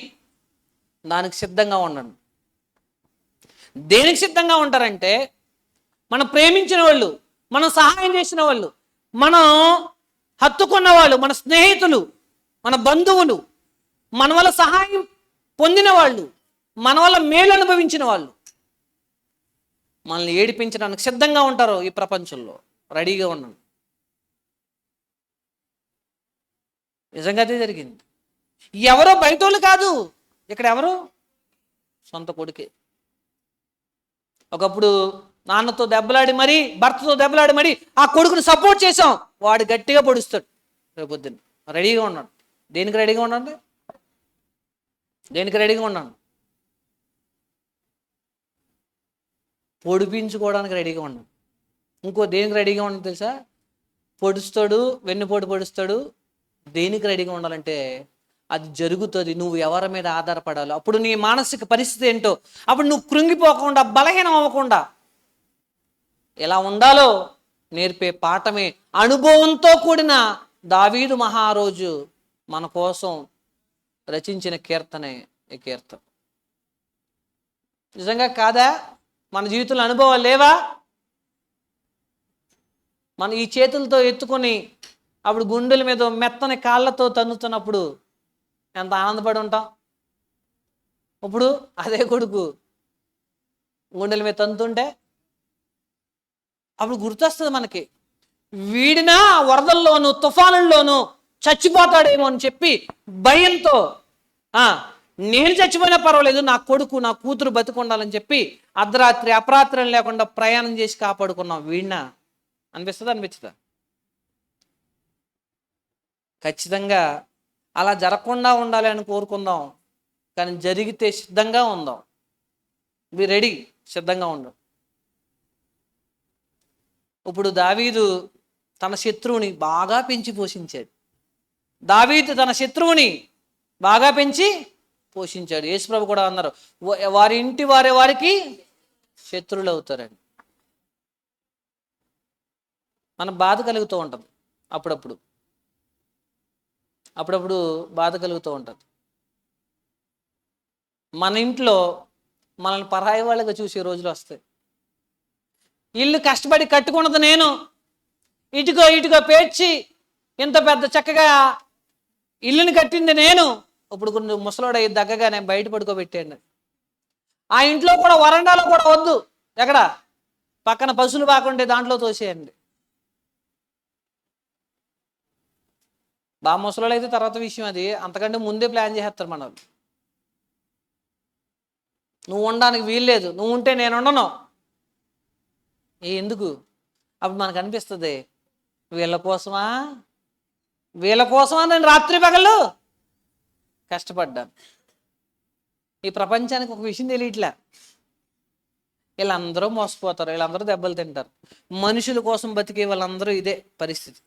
దానికి సిద్ధంగా ఉండండి. దేనికి సిద్ధంగా ఉంటారంటే, మనం ప్రేమించిన వాళ్ళు, మనం సహాయం చేసిన వాళ్ళు, మనం హత్తుకున్న వాళ్ళు, మన స్నేహితులు, మన బంధువులు, మన వల్ల సహాయం పొందిన వాళ్ళు, మన వల్ల మేలు అనుభవించిన వాళ్ళు మనల్ని ఏడిపించడానికి సిద్ధంగా ఉంటారు. ఈ ప్రపంచంలో రెడీగా ఉన్నాను. నిజంగా అదే జరిగింది. ఎవరో బయటోళ్ళు కాదు, ఇక్కడ ఎవరు సొంత కొడుకే. ఒకప్పుడు నాన్నతో దెబ్బలాడి మరి, భర్తతో దెబ్బలాడి మరి ఆ కొడుకుని సపోర్ట్ చేసాం, వాడు గట్టిగా పొడుస్తాడు. రేపొద్దున రెడీగా ఉన్నాడు. దేనికి రెడీగా ఉండండి? దేనికి రెడీగా ఉన్నాను? పొడిపించుకోవడానికి రెడీగా ఉన్నాను. ఇంకో దేనికి రెడీగా ఉన్నాను తెలుసా? పొడుస్తాడు, వెన్నుపోటు పొడుస్తాడు. దేనికి రెడీగా ఉండాలంటే అది జరుగుతుంది, నువ్వు ఎవరి మీద ఆధారపడాలో. అప్పుడు నీ మానసిక పరిస్థితి ఏంటో, అప్పుడు నువ్వు కృంగిపోకుండా, బలహీనం అవ్వకుండా ఎలా ఉండాలో నేర్పే పాఠమే అనుభవంతో కూడిన దావీదు మహారాజు మన కోసం రచించిన కీర్తనే ఈ కీర్తన. నిజంగా కాదా? మన జీవితంలో అనుభవాలు లేవా? మన ఈ చేతులతో ఎత్తుకొని అప్పుడు గుండెల మీద మెత్తని కాళ్ళతో తన్నుతున్నప్పుడు ఎంత ఆనందపడి ఉంటాం. ఇప్పుడు అదే కొడుకు గుండెల మీద తన్నుతుంటే అప్పుడు గుర్తొస్తుంది మనకి, వీడినా వరదల్లోనూ తుఫానుల్లోనూ చచ్చిపోతాడేమో అని చెప్పి భయంతో, నేను చచ్చిపోయినా పర్వాలేదు, నా కొడుకు నా కూతురు బతికొండాలని చెప్పి అర్ధరాత్రి అపరాత్రం లేకుండా ప్రయాణం చేసి కాపాడుకున్నాం. వీడినా అనిపిస్తుందా? ఖచ్చితంగా అలా జరగకుండా ఉండాలి అని కోరుకుందాం, కానీ జరిగితే సిద్ధంగా ఉందాం. బి రెడీ, సిద్ధంగా ఉందాం. ఇప్పుడు దావీదు తన శత్రువుని బాగా పెంచి పోషించాడు. దావీదు తన శత్రువుని బాగా పెంచి పోషించాడు. యేసుప్రభు కూడా అన్నారు, వారి ఇంటి వారికి శత్రువులు అవుతారని. మన బాధ కలుగుతూ ఉంటుంది, అప్పుడప్పుడు బాధ కలుగుతూ ఉంటుంది. మన ఇంట్లో మనల్ని పరాయి వాళ్ళగా చూసే రోజులు వస్తాయి. ఇల్లు కష్టపడి కట్టుకున్నది నేను, ఇటుకో పేర్చి ఇంత పెద్ద చక్కగా ఇల్లుని కట్టింది నేను, ఇప్పుడు కొన్ని ముసలోడ దగ్గరగా నేను బయట పడుకోబెట్టాను. ఆ ఇంట్లో కూడా వరండాలో కూడా వద్దు, ఎక్కడ పక్కన పశువులు బాగుంటే దాంట్లో తోసేయండి. బాగా ముసలోళ్ళు అయితే తర్వాత విషయం, అది అంతకంటే ముందే ప్లాన్ చేసేస్తారు మన వాళ్ళు. నువ్వు ఉండడానికి వీల్లేదు, నువ్వు ఉంటే నేను ఉండను. ఎందుకు? అప్పుడు మనకు అనిపిస్తుంది, వీళ్ళ కోసమా నేను రాత్రి పగళ్ళు కష్టపడ్డాను. ఈ ప్రపంచానికి ఒక విషయం తెలియట్లే, వీళ్ళందరూ మోసపోతారు, వీళ్ళందరూ దెబ్బలు తింటారు. మనుషుల కోసం బతికే వాళ్ళందరూ ఇదే పరిస్థితి.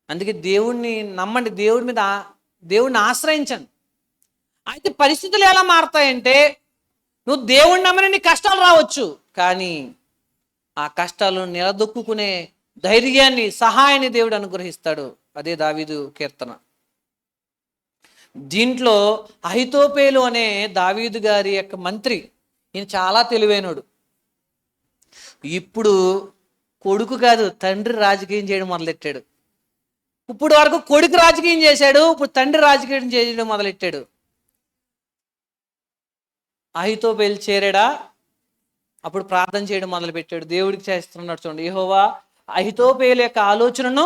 అందుకే దేవుణ్ణి నమ్మండి, దేవుణ్ణి ఆశ్రయించండి. అయితే పరిస్థితులు ఎలా మారుతాయంటే, నువ్వు దేవుణ్ణి నమ్మని నీ కష్టాలు రావచ్చు, కానీ ఆ కష్టాలను నిలదొక్కునే ధైర్యాన్ని, సహాయాన్ని దేవుడు అనుగ్రహిస్తాడు. అదే దావీదు కీర్తన. దీంట్లో అహితోపేలు అనే దావీదు గారి యొక్క మంత్రి, ఈయన చాలా తెలివైనడు. ఇప్పుడు కొడుకు కాదు, తండ్రి రాజకీయం చేయడం మొదలెట్టాడు. ఇప్పుడు వరకు కొడుకు రాజకీయం చేశాడు, ఇప్పుడు తండ్రి రాజకీయం చేయడం మొదలెట్టాడు. అహితోపేలు చేరాడా, అప్పుడు ప్రార్థన చేయడం మొదలుపెట్టాడు. దేవుడికి చేస్తున్నాడు. చూడండి, యెహోవా అహితోపేలు యొక్క ఆలోచనను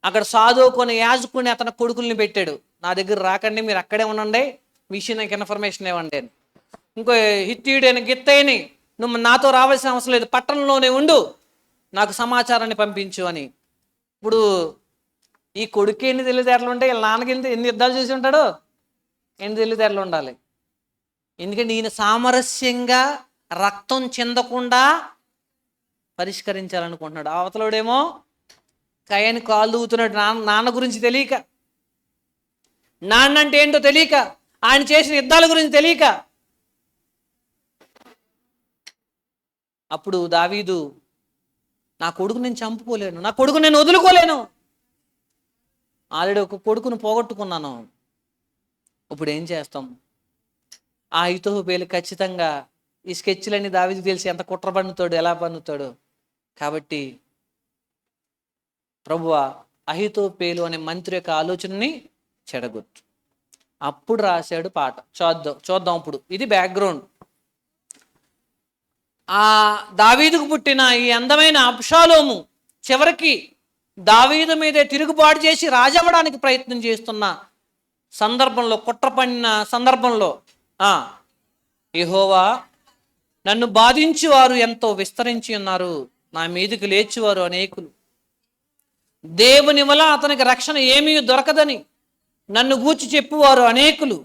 అక్కడ సాధువుకొని యాజకుని అతని కొడుకుల్ని పెట్టాడు. నా దగ్గర రాకండి, మీరు అక్కడే ఉండండి, విషయం నాకు ఇన్ఫర్మేషన్ ఇవ్వండి అని. ఇంకో హిత్తీయుడైన గిత్తయిని, నువ్వు నాతో రావాల్సిన అవసరం లేదు, పట్టణంలోనే ఉండు, నాకు సమాచారాన్ని పంపించు అని ఇప్పుడు ఈ కొడుకు ఎన్ని తెలివితేటలు ఉంటాయి, వీళ్ళ నాన్నకి ఎన్ని యుద్ధాలు చేసి ఉంటాడు, ఎన్ని తెలివితేటలు ఉండాలి. ఎందుకంటే ఈయన సామరస్యంగా రక్తం చెందకుండా పరిష్కరించాలనుకుంటున్నాడు. అవతలోడేమో కయ్యని కాలు దూతున్నాడు, నాన్న గురించి తెలియక, నాన్న అంటే ఏంటో తెలియక, ఆయన చేసిన యుద్ధాల గురించి తెలియక. అప్పుడు దావీదు, నా కొడుకు నేను చంపుకోలేను, నా కొడుకు నేను వదులుకోలేను, ఆల్రెడీ ఒక కొడుకును పోగొట్టుకున్నాను, ఇప్పుడు ఏం చేస్తాం? ఆ అహీతోపెలు ఖచ్చితంగా ఈ స్కెచ్లన్నీ దావీదుకు తెలిసి ఎంత కుట్ర పన్నుతాడు, ఎలా పన్నుతాడు. కాబట్టి ప్రభువా, అహీతోపెలు అనే మంత్రి యొక్క ఆలోచనని చెడగొట్టు. అప్పుడు రాశాడు పాట. చూద్దాం ఇప్పుడు. ఇది బ్యాక్గ్రౌండ్. ఆ దావీదుకు పుట్టిన ఈ అందమైన అబ్షాలోము చివరికి దావీదు మీదే తిరుగుబాటు చేసి రాజవ్వడానికి ప్రయత్నం చేస్తున్న సందర్భంలో, కుట్ర పన్నిన సందర్భంలో, యెహోవా, నన్ను బాధించేవారు ఎంతో విస్తరించి ఉన్నారు, నా మీదకి లేచేవారు అనేకులు. దేవుని వల్ల అతనికి రక్షణ ఏమీ దొరకదని నన్ను గూర్చి చెప్పువారు అనేకులు.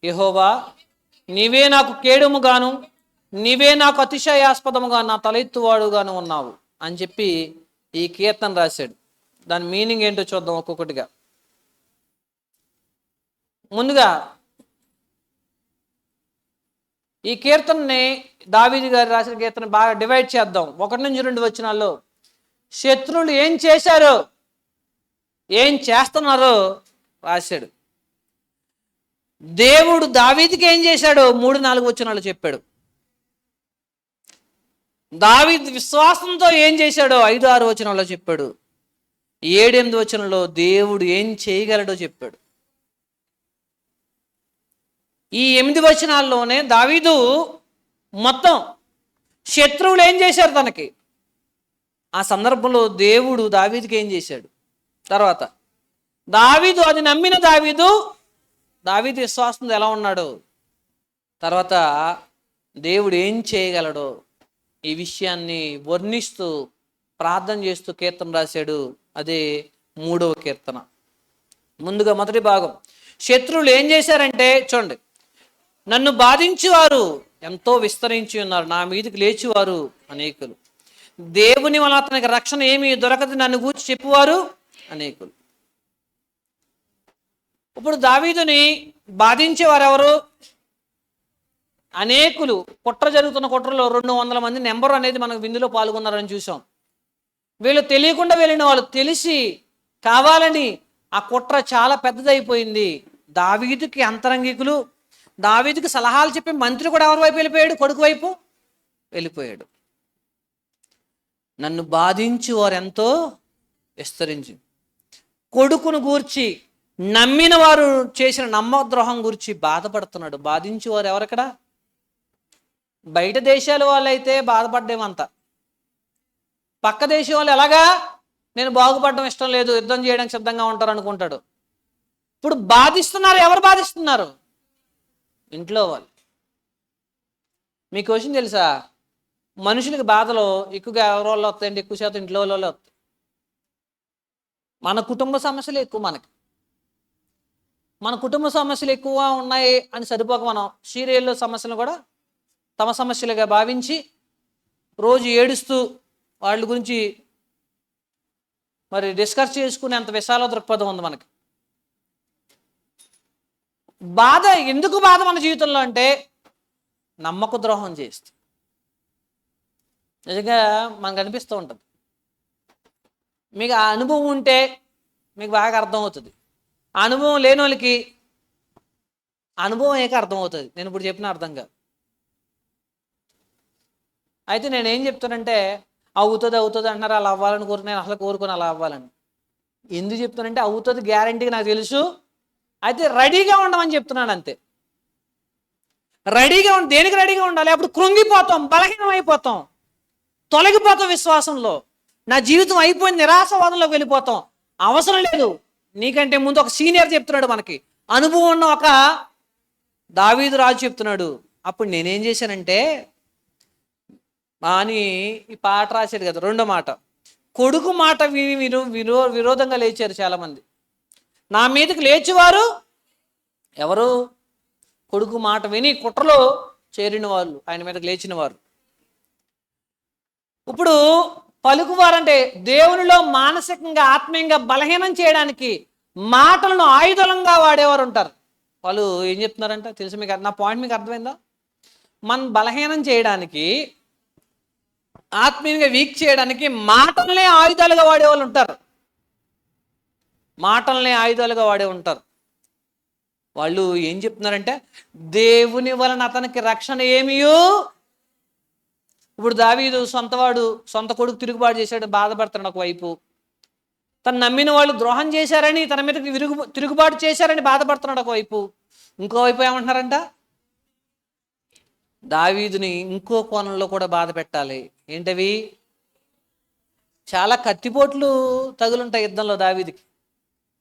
యెహోవా, నీవే నాకు కేడుముగాను, నీవే నాకు అతిశయాస్పదముగా నా తలెత్తువాడుగాను ఉన్నావు అని చెప్పి ఈ కీర్తన రాశాడు. దాని మీనింగ్ ఏంటో చూద్దాం ఒక్కొక్కటిగా. ముందుగా ఈ కీర్తనని, దావీదు గారు రాసిన కీర్తన బాగా డివైడ్ చేద్దాం. 1-2 వచనాల్లో శత్రువులు ఏం చేశారో, ఏం చేస్తున్నారో రాశాడు. దేవుడు దావీదుకి ఏం చేశాడో 3-4 వచనాలు చెప్పాడు. దావీదు విశ్వాసంతో ఏం చేశాడో 5-6 వచనాల్లో చెప్పాడు. 7-8 వచనంలో దేవుడు ఏం చేయగలడో చెప్పాడు. ఈ 8 వచనాల్లోనే దావీదు మొత్తం శత్రువులు ఏం చేశారు తనకి, ఆ సందర్భంలో దేవుడు దావీదుకి ఏం చేశాడు, తర్వాత దావీదు అది నమ్మిన దావీదు విశ్వాసంతో ఎలా ఉన్నాడో, తర్వాత దేవుడు ఏం చేయగలడో, ఈ విషయాన్ని వర్ణిస్తూ ప్రార్థన చేస్తూ కీర్తన రాశాడు. అదే 3వ కీర్తన. ముందుగా మొదటి భాగం, శత్రువులు ఏం చేశారంటే చూడండి, నన్ను బాధించేవారు ఎంతో విస్తరించి ఉన్నారు, నా మీదకి లేచేవారు అనేకులు. దేవుని వల్ల అతనికి రక్షణ ఏమీ దొరకదు, నన్ను గూర్చి చెప్పువారు అనేకులు. ఇప్పుడు దావీదుని బాధించేవారు ఎవరు? అనేకులు. కుట్ర జరుగుతున్న కుట్రలో 200 మంది నెంబర్ అనేది మనకు విందులో పాల్గొన్నారని చూసాం. వీళ్ళు తెలియకుండా వెళ్ళిన వాళ్ళు తెలిసి కావాలని ఆ కుట్ర చాలా పెద్దదైపోయింది. దావీదుకి అంతరంగికులు, దావీదుకి సలహాలు చెప్పి మంత్రి కూడా ఎవరి వైపు వెళ్ళిపోయాడు? కొడుకు వైపు వెళ్ళిపోయాడు. నన్ను బాధించి వారు ఎంతో విస్తరించి, కొడుకును గూర్చి నమ్మిన వారు చేసిన నమ్మద్రోహం గురించి బాధపడుతున్నాడు. బాధించి వారు ఎవరక్కడ? బయట దేశాల వాళ్ళు అయితే బాధపడ్డేమంత, పక్క దేశం వాళ్ళు ఎలాగా నేను బాగుపడడం ఇష్టం లేదు, యుద్ధం చేయడానికి సిద్ధంగా ఉంటారు అనుకుంటాడు. ఇప్పుడు బాధిస్తున్నారు. ఎవరు బాధిస్తున్నారు? ఇంట్లో వాళ్ళు. మీకు క్వశ్చన్ తెలుసా? మనుషులకి బాధలు ఎక్కువగా ఎవరి వాళ్ళు వస్తాయండి? ఎక్కువ శాతం ఇంట్లో వాళ్ళే వస్తాయి. మన కుటుంబ సమస్యలు ఎక్కువ. మన కుటుంబ సమస్యలు ఎక్కువ ఉన్నాయి అని సరిపోక మనం సీరియల్లో సమస్యలు కూడా తమ సమస్యలుగా భావించి రోజు ఏడుస్తూ వాళ్ళ గురించి మరి డిస్కస్ చేసుకునేంత విశాల దృక్పథం ఉంది మనకి. బాధ ఎందుకు బాధ మన జీవితంలో అంటే నమ్మక ద్రోహం చేస్తే. నిజంగా మనకు అనిపిస్తూ ఉంటుంది. మీకు ఆ అనుభవం ఉంటే మీకు బాగా అర్థమవుతుంది. ఆ అనుభవం లేని వాళ్ళకి అనుభవం ఏక అర్థమవుతుంది. నేను ఇప్పుడు చెప్పిన అర్థం కాదు. అయితే నేనేం చెప్తానంటే అవుతుంది అంటున్నారు, అలా అవ్వాలని నేను అసలు కోరుకుని అలా అవ్వాలని. ఎందుకు చెప్తానంటే అవుతుంది గ్యారంటీగా నాకు తెలుసు. అయితే రెడీగా ఉండమని చెప్తున్నాను అంతే. రెడీగా దేనికి రెడీగా ఉండాలి? అప్పుడు కృంగిపోతాం, బలహీనం అయిపోతాం, తొలగిపోతాం విశ్వాసంలో. నా జీవితం అయిపోయింది, నిరాశవాదంలోకి వెళ్ళిపోతాం. అవసరం లేదు. నీకంటే ముందు ఒక సీనియర్ చెప్తున్నాడు, మనకి అనుభవం ఉన్న ఒక దావీదు రాజు చెప్తున్నాడు. అప్పుడు నేనేం చేశానంటే అని ఈ పాట రాశాడు కదా, రెండో మాట, కొడుకు మాట విని విరోధంగా లేచారు చాలామంది. నా మీదకి లేచేవారు ఎవరు? కొడుకు మాట విని కుట్రలో చేరిన వాళ్ళు, ఆయన మీదకి లేచిన వారు. ఇప్పుడు పలుకువారంటే దేవునిలో మానసికంగా ఆత్మీయంగా బలహీనం చేయడానికి మాటలను ఆయుధంగా వాడేవారు ఉంటారు. వాళ్ళు ఏం చెప్తున్నారంటే తెలుసు మీకు, నా పాయింట్ మీకు అర్థమైందా? మనం బలహీనం చేయడానికి, ఆత్మీయంగా వీక్ చేయడానికి మాటలనే ఆయుధాలుగా వాడేవాళ్ళు ఉంటారు. మాటలనే ఆయుధాలుగా వాడే ఉంటారు. వాళ్ళు ఏం చెప్తున్నారంటే దేవుని వలన అతనికి రక్షణ ఏమియో. ఇప్పుడు దావీదు సొంత కొడుకు తిరుగుబాటు చేశాడు, బాధపడుతున్నాడు ఒకవైపు. తను నమ్మిన వాళ్ళు ద్రోహం చేశారని, తన మీదకి తిరుగుబాటు చేశారని బాధపడుతున్నాడు ఒకవైపు. ఇంకోవైపు ఏమంటున్నారంట, దావీదుని ఇంకో కోణంలో కూడా బాధ పెట్టాలి. ఏంటవి? చాలా కత్తిపోట్లు తగులుంటాయి యుద్ధంలో దావీదుకి.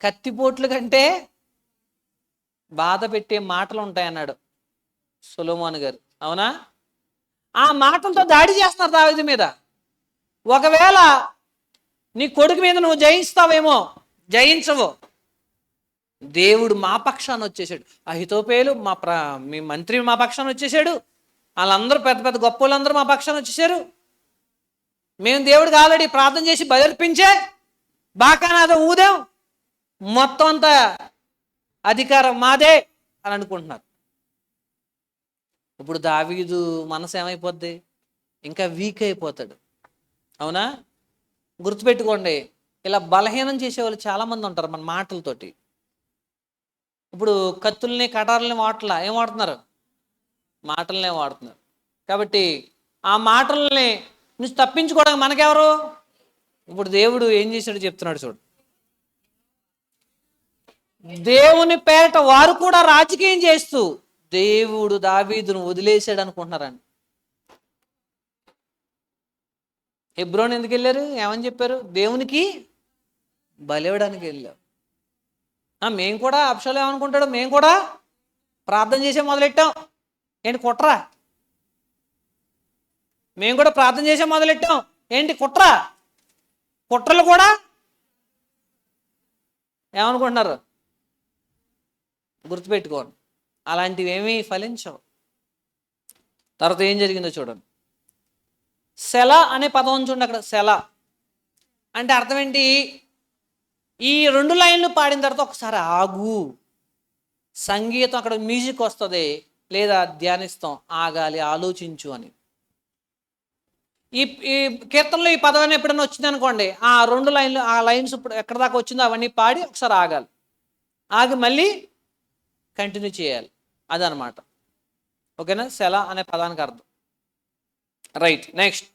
కత్తిపోట్లు కంటే బాధ పెట్టే మాటలు ఉంటాయన్నాడు సొలొమోను గారు. అవునా? ఆ మాటలతో దాడి చేస్తున్నారు దావీదు మీద. ఒకవేళ నీ కొడుకు మీద నువ్వు జయిస్తావేమో, జయించవు. దేవుడు మా పక్షాన వచ్చేసాడు. అహితోపేలు మీ మంత్రి మా పక్షాన వచ్చేసాడు. వాళ్ళందరూ పెద్ద పెద్ద గొప్ప వాళ్ళందరూ మా పక్షాన వచ్చేసారు. మేము దేవుడికి ఆల్రెడీ ప్రార్థన చేసి బయర్పించే బాకానాదం ఊదాం, మొత్తం అంతా అధికారం మాదే అని అనుకుంటున్నారు. ఇప్పుడు దావీదు మనసు ఏమైపోద్ది? ఇంకా వీక్ అయిపోతాడు. అవునా? గుర్తుపెట్టుకోండి, ఇలా బలహీనం చేసేవాళ్ళు చాలామంది ఉంటారు మన మాటలతోటి. ఇప్పుడు కత్తుల్ని కటారుల్ని ఏం వాడుతున్నారు? మాటలనే వాడుతున్నారు. కాబట్టి ఆ మాటల్ని నుంచి తప్పించుకోవడానికి మనకెవరు? ఇప్పుడు దేవుడు ఏం చేశాడు చెప్తున్నాడు చూడు. దేవుని పేరట వారు కూడా రాజకీయం చేస్తూ దేవుడు దావీదును వదిలేశాడు అనుకుంటున్నారండి. హెబ్రోన్ ఎందుకు వెళ్ళారు? ఏమని చెప్పారు? దేవునికి బలివ్వడానికి వెళ్ళాం. మేము కూడా అబ్షాలోము ఏమనుకుంటాడు, మేము కూడా ప్రార్థన చేసే మొదలెట్టాం. ఏంటి కుట్రా? మేము కూడా ప్రార్థన చేసే మొదలెట్టాం. ఏంటి కుట్రా? కుట్రలు కూడా ఏమనుకుంటున్నారు? గుర్తుపెట్టుకోండి, అలాంటివి ఏమీ ఫలించవు. తర్వాత ఏం జరిగిందో చూడండి. సెల అనే పదం చూడండి. అక్కడ సెల అంటే అర్థం ఏంటి? ఈ 2 లైన్లు పాడిన తర్వాత ఒకసారి ఆగు. సంగీతం అక్కడ మ్యూజిక్ వస్తుంది, లేదా ధ్యానిస్తాం, ఆగాలి, ఆలోచించు అని. ఈ కీర్తనలో ఈ పదం ఎప్పుడైనా వచ్చింది అనుకోండి, ఆ 2 లైన్లు, ఆ లైన్స్ ఇప్పుడు ఎక్కడ దాకా వచ్చిందో అవన్నీ పాడి ఒకసారి ఆగాలి. ఆగి మళ్ళీ కంటిన్యూ చేయాలి. అదనమాట. ఓకేనా? సెల అనే పదానికి అర్థం. రైట్. నెక్స్ట్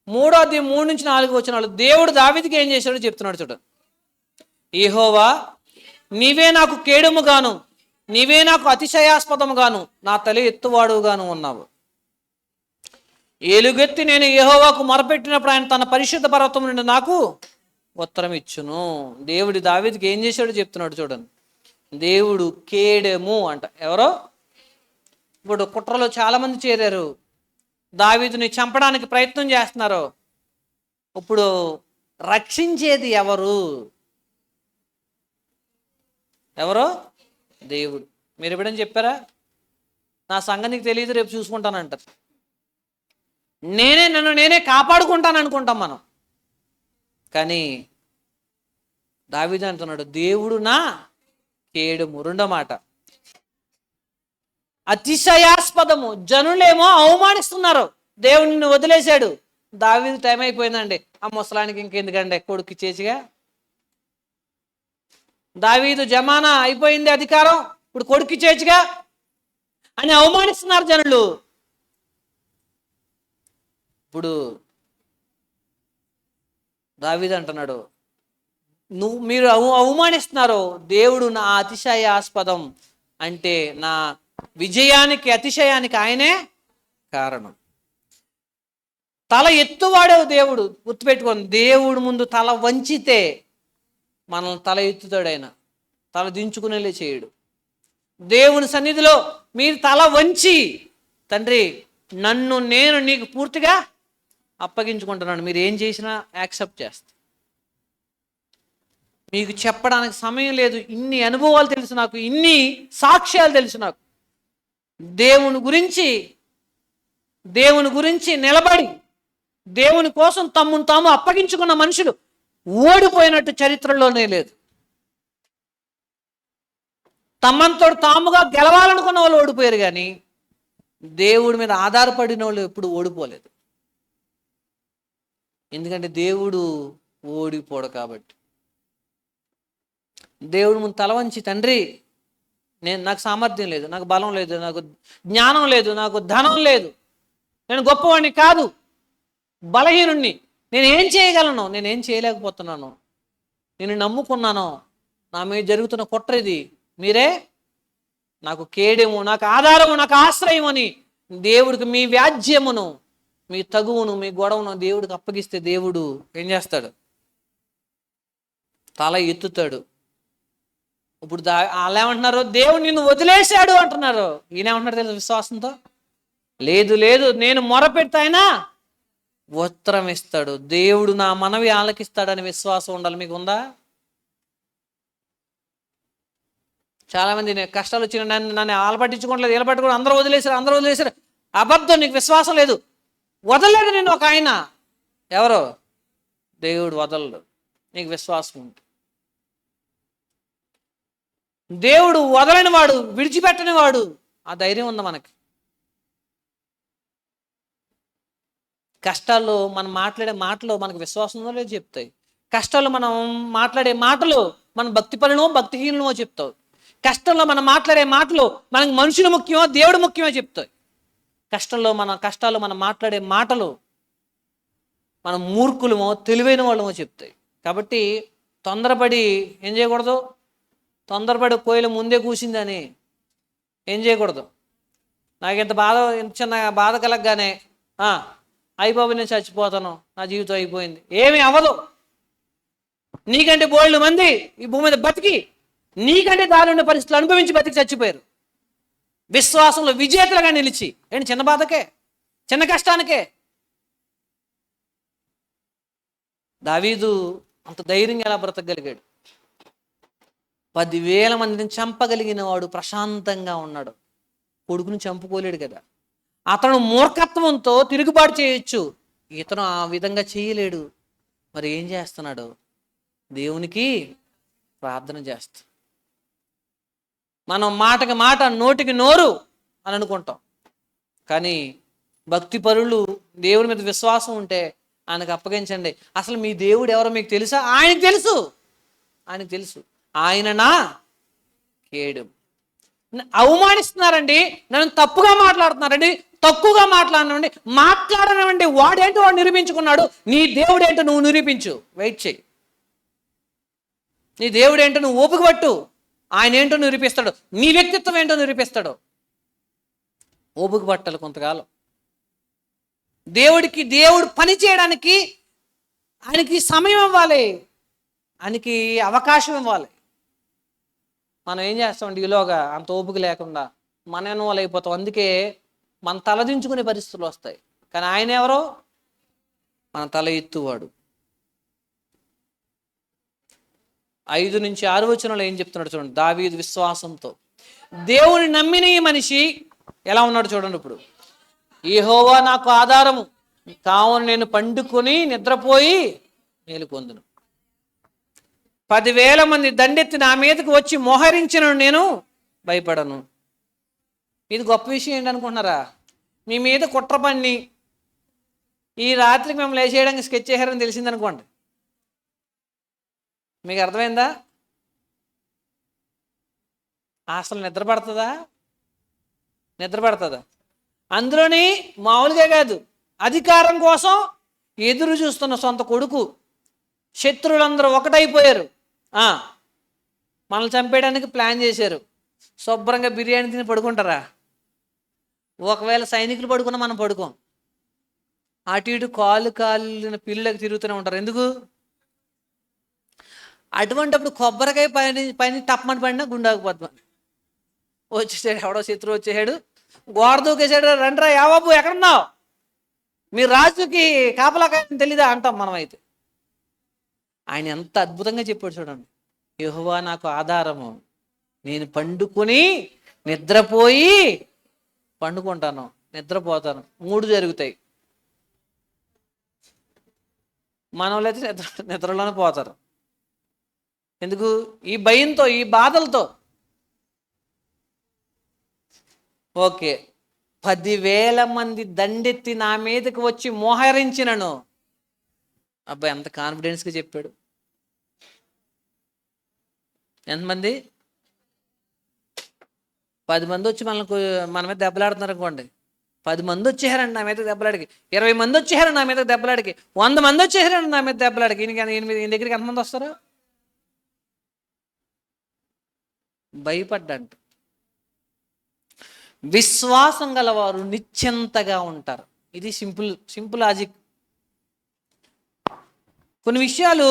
3:3-4 వచ్చిన వాళ్ళు దేవుడు దావీదుకి ఏం చేశాడో చెప్తున్నాడు చూడండి. యెహోవా, నీవే నాకు కేడుముగాను, నీవే నాకు అతిశయాస్పదముగాను, నా తల ఎత్తువాడుగాను ఉన్నావు. ఏలుగెత్తి నేను యెహోవాకు మొరపెట్టినప్పుడు ఆయన తన పరిశుద్ధ పర్వతం నుండి నాకు ఉత్తరం ఇచ్చును. దేవుడు దావీదుకి ఏం చేశాడో చెప్తున్నాడు చూడండి. దేవుడు కేడెము అంట. ఎవరో? ఇప్పుడు కుట్రలో చాలామంది చేరారు, దావీదుని చంపడానికి ప్రయత్నం చేస్తున్నారు. ఇప్పుడు రక్షించేది ఎవరు? ఎవరో? దేవుడు. మీరు ఎప్పుడైనా చెప్పారా, నా సంగతి నీకు తెలియదు, రేపు చూసుకుంటానంటారు. నన్ను నేనే కాపాడుకుంటాను అనుకుంటాం మనం. కానీ దావీదు అంటున్నాడు, దేవుడు నా కేడుము. 2వ మాట అతిశయాస్పదము. జనులేమో అవమానిస్తున్నారు, దేవుడిని వదిలేశాడు. దావీదు టైం అయిపోయిందండి, ఆ ముసలానికి ఇంకెందుకండి, కొడుకు చేసిగా. దావీదు జమానా అయిపోయింది, అధికారం ఇప్పుడు కొడుకు చేసిగా అని అవమానిస్తున్నారు జనులు. ఇప్పుడు దావీదు అంటున్నాడు, మీరు అవమానిస్తున్నారు, దేవుడు నా అతిశయాస్పదం అంటే నా విజయానికి, అతిశయానికి ఆయనే కారణం. తల ఎత్తువాడేవు దేవుడు. గుర్తుపెట్టుకోండి, దేవుడు ముందు తల వంచితే మనల్ని తల ఎత్తుతాడు ఆయన, తల దించుకునేలే చేయడు. దేవుని సన్నిధిలో మీరు తల వంచి, తండ్రి నేను నీకు పూర్తిగా అప్పగించుకుంటున్నాను, మీరు ఏం చేసినా యాక్సెప్ట్ చేస్తా. మీకు చెప్పడానికి సమయం లేదు, ఇన్ని అనుభవాలు తెలుసు నాకు, ఇన్ని సాక్ష్యాలు తెలుసు నాకు. దేవుని గురించి నిలబడి దేవుని కోసం తమ్మును తాము అప్పగించుకున్న మనుషులు ఓడిపోయినట్టు చరిత్రలోనే లేదు. తమ్మంతో తాముగా గెలవాలనుకున్న వాళ్ళు ఓడిపోయారు, కానీ దేవుడి మీద ఆధారపడిన వాళ్ళు ఎప్పుడు ఓడిపోలేదు. ఎందుకంటే దేవుడు ఓడిపోడు కాబట్టి. దేవుడు ముందు తల వంచి, తండ్రి నాకు సామర్థ్యం లేదు, నాకు బలం లేదు, నాకు జ్ఞానం లేదు, నాకు ధనం లేదు, నేను గొప్పవాడిని కాదు, బలహీనుణ్ణి, నేనేం చేయగలను, నేనేం చేయలేకపోతున్నాను, నేను నమ్ముకున్నాను, నా మీద జరుగుతున్న కుట్ర ఇది, మీరే నాకు కేడెము, నాకు ఆధారము, నాకు ఆశ్రయం అని దేవుడికి మీ వ్యాజ్యమును, మీ తగువును, మీ గొడవను దేవుడికి అప్పగిస్తే దేవుడు ఏం చేస్తాడు? తల ఎత్తుతాడు. ఇప్పుడు వాళ్ళు ఏమంటున్నారు? దేవుడు నిన్ను వదిలేశాడు అంటున్నారు. ఈయనేమంటున్నారు తెలుసు విశ్వాసంతో? లేదు లేదు, నేను మొరపెడతాయినా ఉత్తరం ఇస్తాడు, దేవుడు నా మనవి ఆలకిస్తాడని విశ్వాసం ఉండాలి. మీకు ఉందా? చాలామంది నేను కష్టాలు వచ్చిన నన్ను ఆలపట్టించుకోవట్లేదు, ఏలపట్టుకోవడం, అందరూ వదిలేశారు. అబద్ధం, నీకు విశ్వాసం లేదు. వదలలేదు నేను ఒక ఆయన, ఎవరో దేవుడు వదలడు, నీకు విశ్వాసం ఉంటుంది. దేవుడు వదలని వాడు, విడిచిపెట్టని వాడు. ఆ ధైర్యం ఉంది మనకి. కష్టాల్లో మనం మాట్లాడే మాటలు మనకు విశ్వాసం ఉందో లేదో చెప్తాయి. కష్టాల్లో మనం మాట్లాడే మాటలు మన భక్తిపరులమో భక్తిహీనమో చెప్తావు. కష్టంలో మనం మాట్లాడే మాటలు మనకు మనుషులు ముఖ్యమో దేవుడు ముఖ్యమో చెప్తాయి. కష్టాల్లో మనం మాట్లాడే మాటలు మనం మూర్ఖులమో తెలివైన వాళ్ళమో చెప్తాయి. కాబట్టి తొందరపడి ఏం చేయకూడదు? తొందరపడి కోయిల ముందే కూసిందని ఏం చేయకూడదు. నాకు ఇంత చిన్న బాధ కలగగానే అయిపోయి నేను చచ్చిపోతాను, నా జీవితం అయిపోయింది. ఏమీ అవ్వదు. నీకంటే బోల్డ్ మంది ఈ భూమి మీద బతికి నీకంటే దారుణ పరిస్థితులు అనుభవించి బతికి చచ్చిపోయారు. విశ్వాసంలో విజేతలుగా నిలిచి. ఏంటి చిన్న బాధకే, చిన్న కష్టానికే? దావీదు అంత ధైర్యంగా ఎలా బ్రతకగలిగాడు? 10,000 మందిని చంపగలిగిన వాడు ప్రశాంతంగా ఉన్నాడు. కొడుకుని చంపుకోలేడు కదా. అతను మూర్ఖత్వంతో తిరుగుబాటు చేయొచ్చు, ఇతను ఆ విధంగా చేయలేడు. మరి ఏం చేస్తున్నాడు? దేవునికి ప్రార్థన చేస్తా. మనం మాటకి మాట, నోటికి నోరు అని అనుకుంటాం, కానీ భక్తి పరులు దేవుడి మీద విశ్వాసం ఉంటే ఆయనకు అప్పగించండి. అసలు మీ దేవుడు ఎవరో మీకు తెలుసా? ఆయనకు తెలుసు. ఆయన నా కేడు. అవమానిస్తున్నారండి, నన్ను తప్పుగా మాట్లాడుతున్నారండి, తక్కువగా మాట్లాడనివ్వండి. వాడేంటో వాడు నిరూపించుకున్నాడు. నీ దేవుడేంటో నువ్వు నిరూపించు. వెయిట్ చేయి. నీ దేవుడేంటో నువ్వు ఓపిక పట్టు. ఆయన ఏంటో నిరూపిస్తాడు, నీ వ్యక్తిత్వం ఏంటో నిరూపిస్తాడు. ఓపిక పట్టాలి కొంతకాలం. దేవుడు పని చేయడానికి ఆయనకి సమయం ఇవ్వాలి, ఆయనకి అవకాశం ఇవ్వాలి. మనం ఏం చేస్తామండి? ఈలోగా అంత ఓపిక లేకుండా మన వాళ్ళు అయిపోతాం. అందుకే మన తలదించుకునే పరిస్థితులు వస్తాయి. కానీ ఆయన ఎవరో? మన తల ఎత్తువాడు. 5-6 వచనంలో ఏం చెప్తున్నాడు చూడండి. దావీదు విశ్వాసంతో దేవుని నమ్మిన ఈ మనిషి ఎలా ఉన్నాడు చూడండి. ఇప్పుడు యెహోవా నాకు ఆధారము కావున నేను పండుకొని నిద్రపోయి మేలుకొందును. 10,000 మంది దండెత్తి నా మీదకి వచ్చి మోహరించిన నేను భయపడను. ఇది గొప్ప విషయం ఏంటనుకుంటున్నారా? మీ మీద కుట్ర పన్ని ఈ రాత్రికి మేము లేచేయడానికి స్కెచ్ చేశారని తెలిసిందనుకోండి, మీకు అర్థమైందా? అసలు నిద్ర పడుతుందా? అందులోని మామూలుగా కాదు, అధికారం కోసం ఎదురు చూస్తున్న సొంత కొడుకు. శత్రువులందరూ ఒకటైపోయారు, మనల్ని చంపేయడానికి ప్లాన్ చేశారు. శుభ్రంగా బిర్యానీ తిని పడుకుంటారా? ఒకవేళ సైనికులు పడుకున్నా మనం పడుకోం. అటు ఇటు కాళ్ళిన పిల్లలకు తిరుగుతూనే ఉంటారు. ఎందుకు? అటువంటిప్పుడు కొబ్బరికాయ పైన టప్మని పడినా గుండాకపోద్దాం. వచ్చేసాడు, ఎవడో శత్రువు వచ్చేసాడు, గోడ దూకేసాడు. రండ్రా యాబాబు ఎక్కడున్నావు? మీ రాజుకి కాపలాకాయని తెలీదా అంటాం మనమైతే. ఆయన ఎంత అద్భుతంగా చెప్పాడు చూడండి. యెహోవా నాకు ఆధారము, నేను పండుకొని నిద్రపోయి పండుకుంటాను, నిద్రపోతాను, 3 జరుగుతాయి. మనోళ్ళైతే నిద్రలోనే పోతారు. ఎందుకు? ఈ భయంతో, ఈ బాధలతో. ఓకే, 10,000 మంది దండెత్తి నా మీదకి వచ్చి మోహరించినను. అబ్బాయి ఎంత కాన్ఫిడెన్స్గా చెప్పాడు. ఎంతమంది? 10 మంది వచ్చి మన మీద దెబ్బలాడుతున్నారు అనుకోండి. 10 మంది వచ్చేసారండి నా మీద దెబ్బలాడికి, 20 మంది వచ్చేసారు నా మీద దెబ్బలాడికి, 100 మంది వచ్చేసారండి నా మీద దెబ్బలాడికి. ఈయన దగ్గరికి ఎంతమంది వస్తారు? భయపడ్డంట. విశ్వాసం గలవారు నిశ్చింతగా ఉంటారు. ఇది సింపుల్ లాజిక్. కొన్ని విషయాలు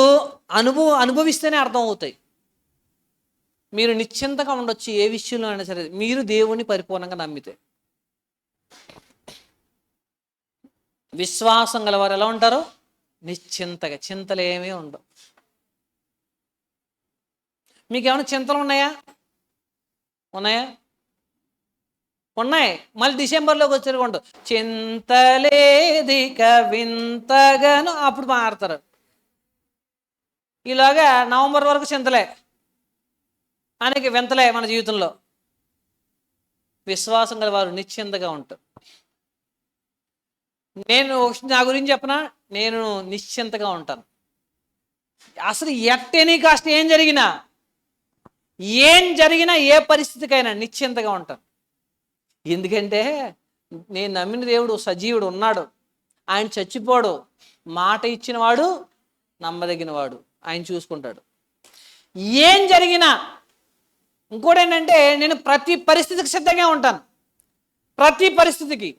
అనుభవిస్తేనే అర్థం అవుతాయి. మీరు నిశ్చింతగా ఉండొచ్చు ఏ విషయంలో అయినా సరే, మీరు దేవుని పరిపూర్ణంగా నమ్మితే. విశ్వాసం గలవారు ఎలా ఉంటారు? నిశ్చింతగా, చింతలు ఏమీ ఉండవు. మీకు ఏమైనా చింతలు ఉన్నాయా? ఉన్నాయి. మళ్ళీ డిసెంబర్లోకి వచ్చేరుకోండి, చింతలేదిక వింతగాను అప్పుడు మారుతారు. ఇలాగా నవంబర్ వరకు చింతలే, అనేక వింతలే మన జీవితంలో. విశ్వాసం గల వారు నిశ్చింతగా ఉంటారు. నేను నా గురించి చెప్పనా, నేను నిశ్చింతగా ఉంటాను. అసలు ఎట్టెనీ కాస్ట్ ఏం జరిగినా ఏ పరిస్థితికైనా నిశ్చింతగా ఉంటాను. ఎందుకంటే నేను నమ్మిన దేవుడు సజీవుడు ఉన్నాడు, ఆయన చచ్చిపోడు, మాట ఇచ్చినవాడు, నమ్మదగినవాడు, ఆయన చూసుకుంటాడు. ఏం జరిగినా. ఇంకోటి ఏంటంటే, నేను ప్రతి పరిస్థితికి సిద్ధంగా ఉంటాను. ప్రతి పరిస్థితికి,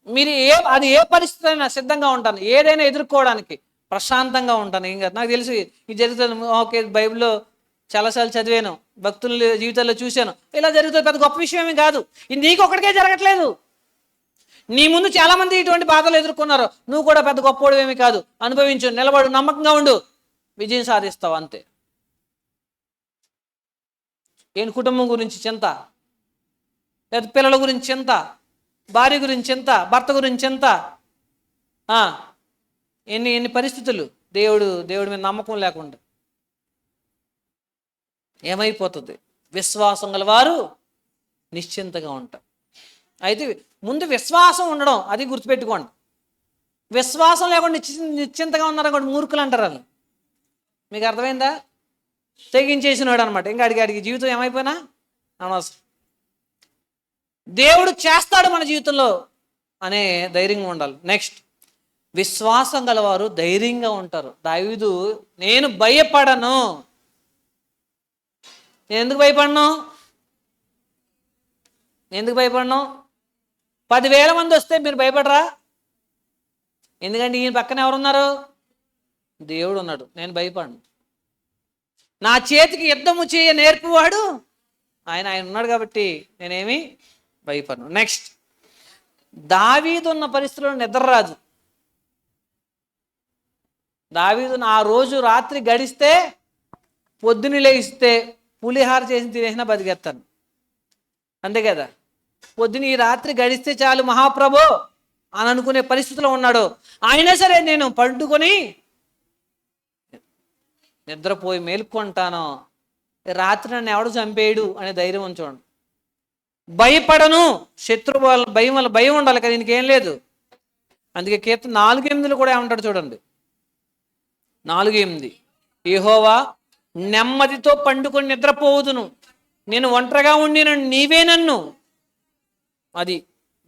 మీరు అది ఏ పరిస్థితి అయినా సిద్ధంగా ఉంటాను. ఏదైనా ఎదుర్కోవడానికి ప్రశాంతంగా ఉంటాను. ఏం కాదు, నాకు తెలిసి ఇది జరుగుతుంది. ఓకే, బైబిల్లో చాలాసార్లు చదివాను, భక్తుల జీవితాల్లో చూశాను, ఇలా జరుగుతుంది. పెద్ద గొప్ప విషయమేమి కాదు. ఇది నీకు ఒక్కడికే జరగట్లేదు, నీ ముందు చాలామంది ఇటువంటి బాధలు ఎదుర్కొన్నారు. నువ్వు కూడా పెద్ద గొప్పోడు ఏమి కాదు. అనుభవించు, నిలబడు, నమ్మకంగా ఉండు, విజయం సాధిస్తావు అంతే. ఏం కుటుంబం గురించి చింత, లేదా పిల్లల గురించి చింత, భార్య గురించి చింత, భర్త గురించి చింత, ఎన్ని పరిస్థితులు. దేవుడి మీద నమ్మకం లేకుండా ఏమైపోతుంది? విశ్వాసం గల వారు నిశ్చింతగా ఉంటారు. అయితే ముందు విశ్వాసం ఉండడం, అది గుర్తుపెట్టుకోండి. విశ్వాసం లేకుండా నిశ్చింతగా ఉన్నారనుకోండి, మూర్ఖులు అంటారు. అని మీకు అర్థమైందా? తెగించేసినాడు అనమాట. ఇంకా అడిగి జీవితం ఏమైపోయినా అనవసరం. దేవుడు చేస్తాడు మన జీవితంలో అనే ధైర్యంగా ఉండాలి. నెక్స్ట్, విశ్వాసం గలవారు ధైర్యంగా ఉంటారు. దావీదు, నేను భయపడను. నేను ఎందుకు భయపడను? 10,000 మంది వస్తే మీరు భయపడరా? ఎందుకంటే ఈయన పక్కన ఎవరున్నారు? దేవుడు ఉన్నాడు. నేను భయపడను. నా చేతికి యుద్ధము చేయ నేర్పువాడు ఆయన ఉన్నాడు కాబట్టి నేనేమి భయపడను. నెక్స్ట్, దావీదు ఉన్న పరిస్థితుల్లో నిద్ర రాదు. దావీదు ఆ రోజు రాత్రి గడిస్తే పొద్దున లేస్తే పులిహార చేసి తినేసినా బతికేస్తాను, అంతే కదా. పొద్దున ఈ రాత్రి గడిస్తే చాలు మహాప్రభు అని అనుకునే పరిస్థితిలో ఉన్నాడు. అయినా సరే నేను పండుకొని నిద్రపోయి మేల్కొంటాను, రాత్రి నన్ను ఎవడు చంపేయడు అనే ధైర్యం ఉంచండి. భయపడను. శత్రువు వల్ల భయం ఉండాలి కదా, ఇంకేం లేదు. అందుకే కీర్తన 4:8 కూడా ఏమంటాడు చూడండి. 4:8, యెహోవా నెమ్మదితో పండుకొని నిద్రపోవుదును, నేను ఒంటరిగా ఉండిన నీవే నన్ను. అది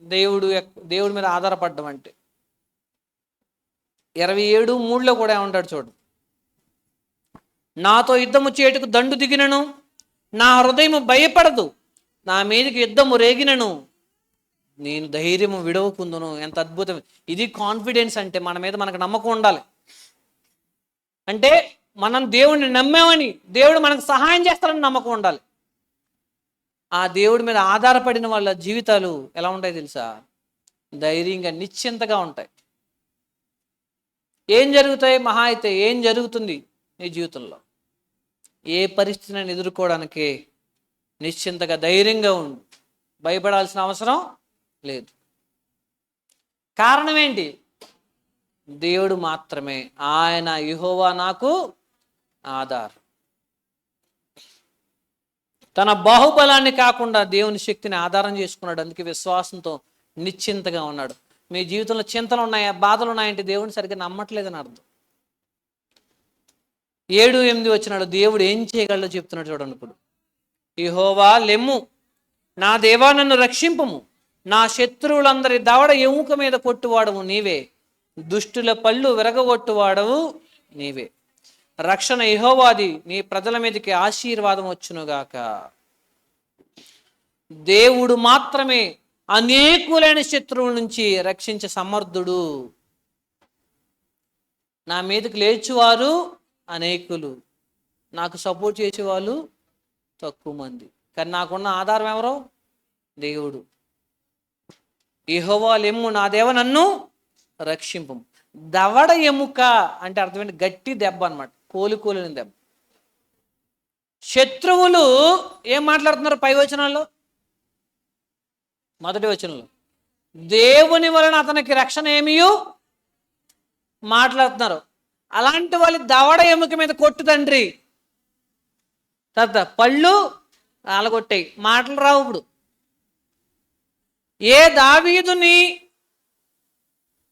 దేవుడి మీద ఆధారపడ్డం అంటే. 27:3 కూడా ఏమంటాడు చూడు. నాతో యుద్ధము చేటుకు దండు దిగినను, నా హృదయము భయపడదు, నా మీదకి యుద్ధము రేగినను, నేను ధైర్యము విడవకుందును. ఎంత అద్భుతం! ఇది కాన్ఫిడెన్స్ అంటే. మన మీద మనకు నమ్మకం ఉండాలి. అంటే మనం దేవుడిని నమ్మామని, దేవుడు మనకు సహాయం చేస్తారని నమ్మకం ఉండాలి. ఆ దేవుడి మీద ఆధారపడిన వాళ్ళ జీవితాలు ఎలా ఉంటాయి తెలుసా? ధైర్యంగా నిశ్చింతగా ఉంటాయి. ఏం జరుగుతాయి? మహా అయితే ఏం జరుగుతుంది నీ జీవితంలో? ఏ పరిస్థితిని ఎదుర్కోవడానికి నిశ్చింతగా ధైర్యంగా ఉండు. భయపడాల్సిన అవసరం లేదు. కారణం ఏంటి? దేవుడు మాత్రమే. ఆయన యెహోవా నాకు ఆధారం. తన బాహుబలాన్ని కాకుండా దేవుని శక్తిని ఆధారం చేసుకున్నాడు. అందుకే విశ్వాసంతో నిశ్చింతగా ఉన్నాడు. మీ జీవితంలో చింతలు ఉన్నాయా, బాధలు ఉన్నాయంటే దేవుని సరిగ్గా నమ్మట్లేదని అర్థం. 7-8 వచ్చినాడు. దేవుడు ఏం చేయగలడో చెప్తున్నాడు చూడండి. ఇప్పుడు యెహోవా లెమ్ము, నా దేవా నన్ను రక్షింపుము, నా శత్రువులందరి దవడ ఎముక మీద కొట్టువాడవు నీవే, దుష్టుల పళ్ళు విరగొట్టువాడవు నీవే. రక్షణ యెహోవాది, నీ ప్రజల మీదకి ఆశీర్వాదం వచ్చునుగాక. దేవుడు మాత్రమే అనేకులైన శత్రువుల నుంచి రక్షించే సమర్థుడు. నా మీదకి లేచువారు అనేకులు, నాకు సపోర్ట్ చేసేవాళ్ళు తక్కువ మంది. కానీ నాకున్న ఆధారం ఎవరో? దేవుడు. యెహోవా లెమ్ము, నా దేవ నన్ను రక్షింపు. దవడ ఎముక అంటే అర్థమైంది గట్టి దెబ్బ అన్నమాట, కోలుకోలేని దెబ్బ. శత్రువులు ఏం మాట్లాడుతున్నారు పై వచనాల్లో? మొదటి వచనంలో దేవుని వలన అతనికి రక్షణ ఏమియో మాట్లాడుతున్నారు. అలాంటి వాళ్ళ దవడ ఎముక మీద కొట్టు తండ్రి, తర్వాత పళ్ళు ఆలగొట్టాయి, మాటలు రావు. ఇప్పుడు ఏ దావీదుని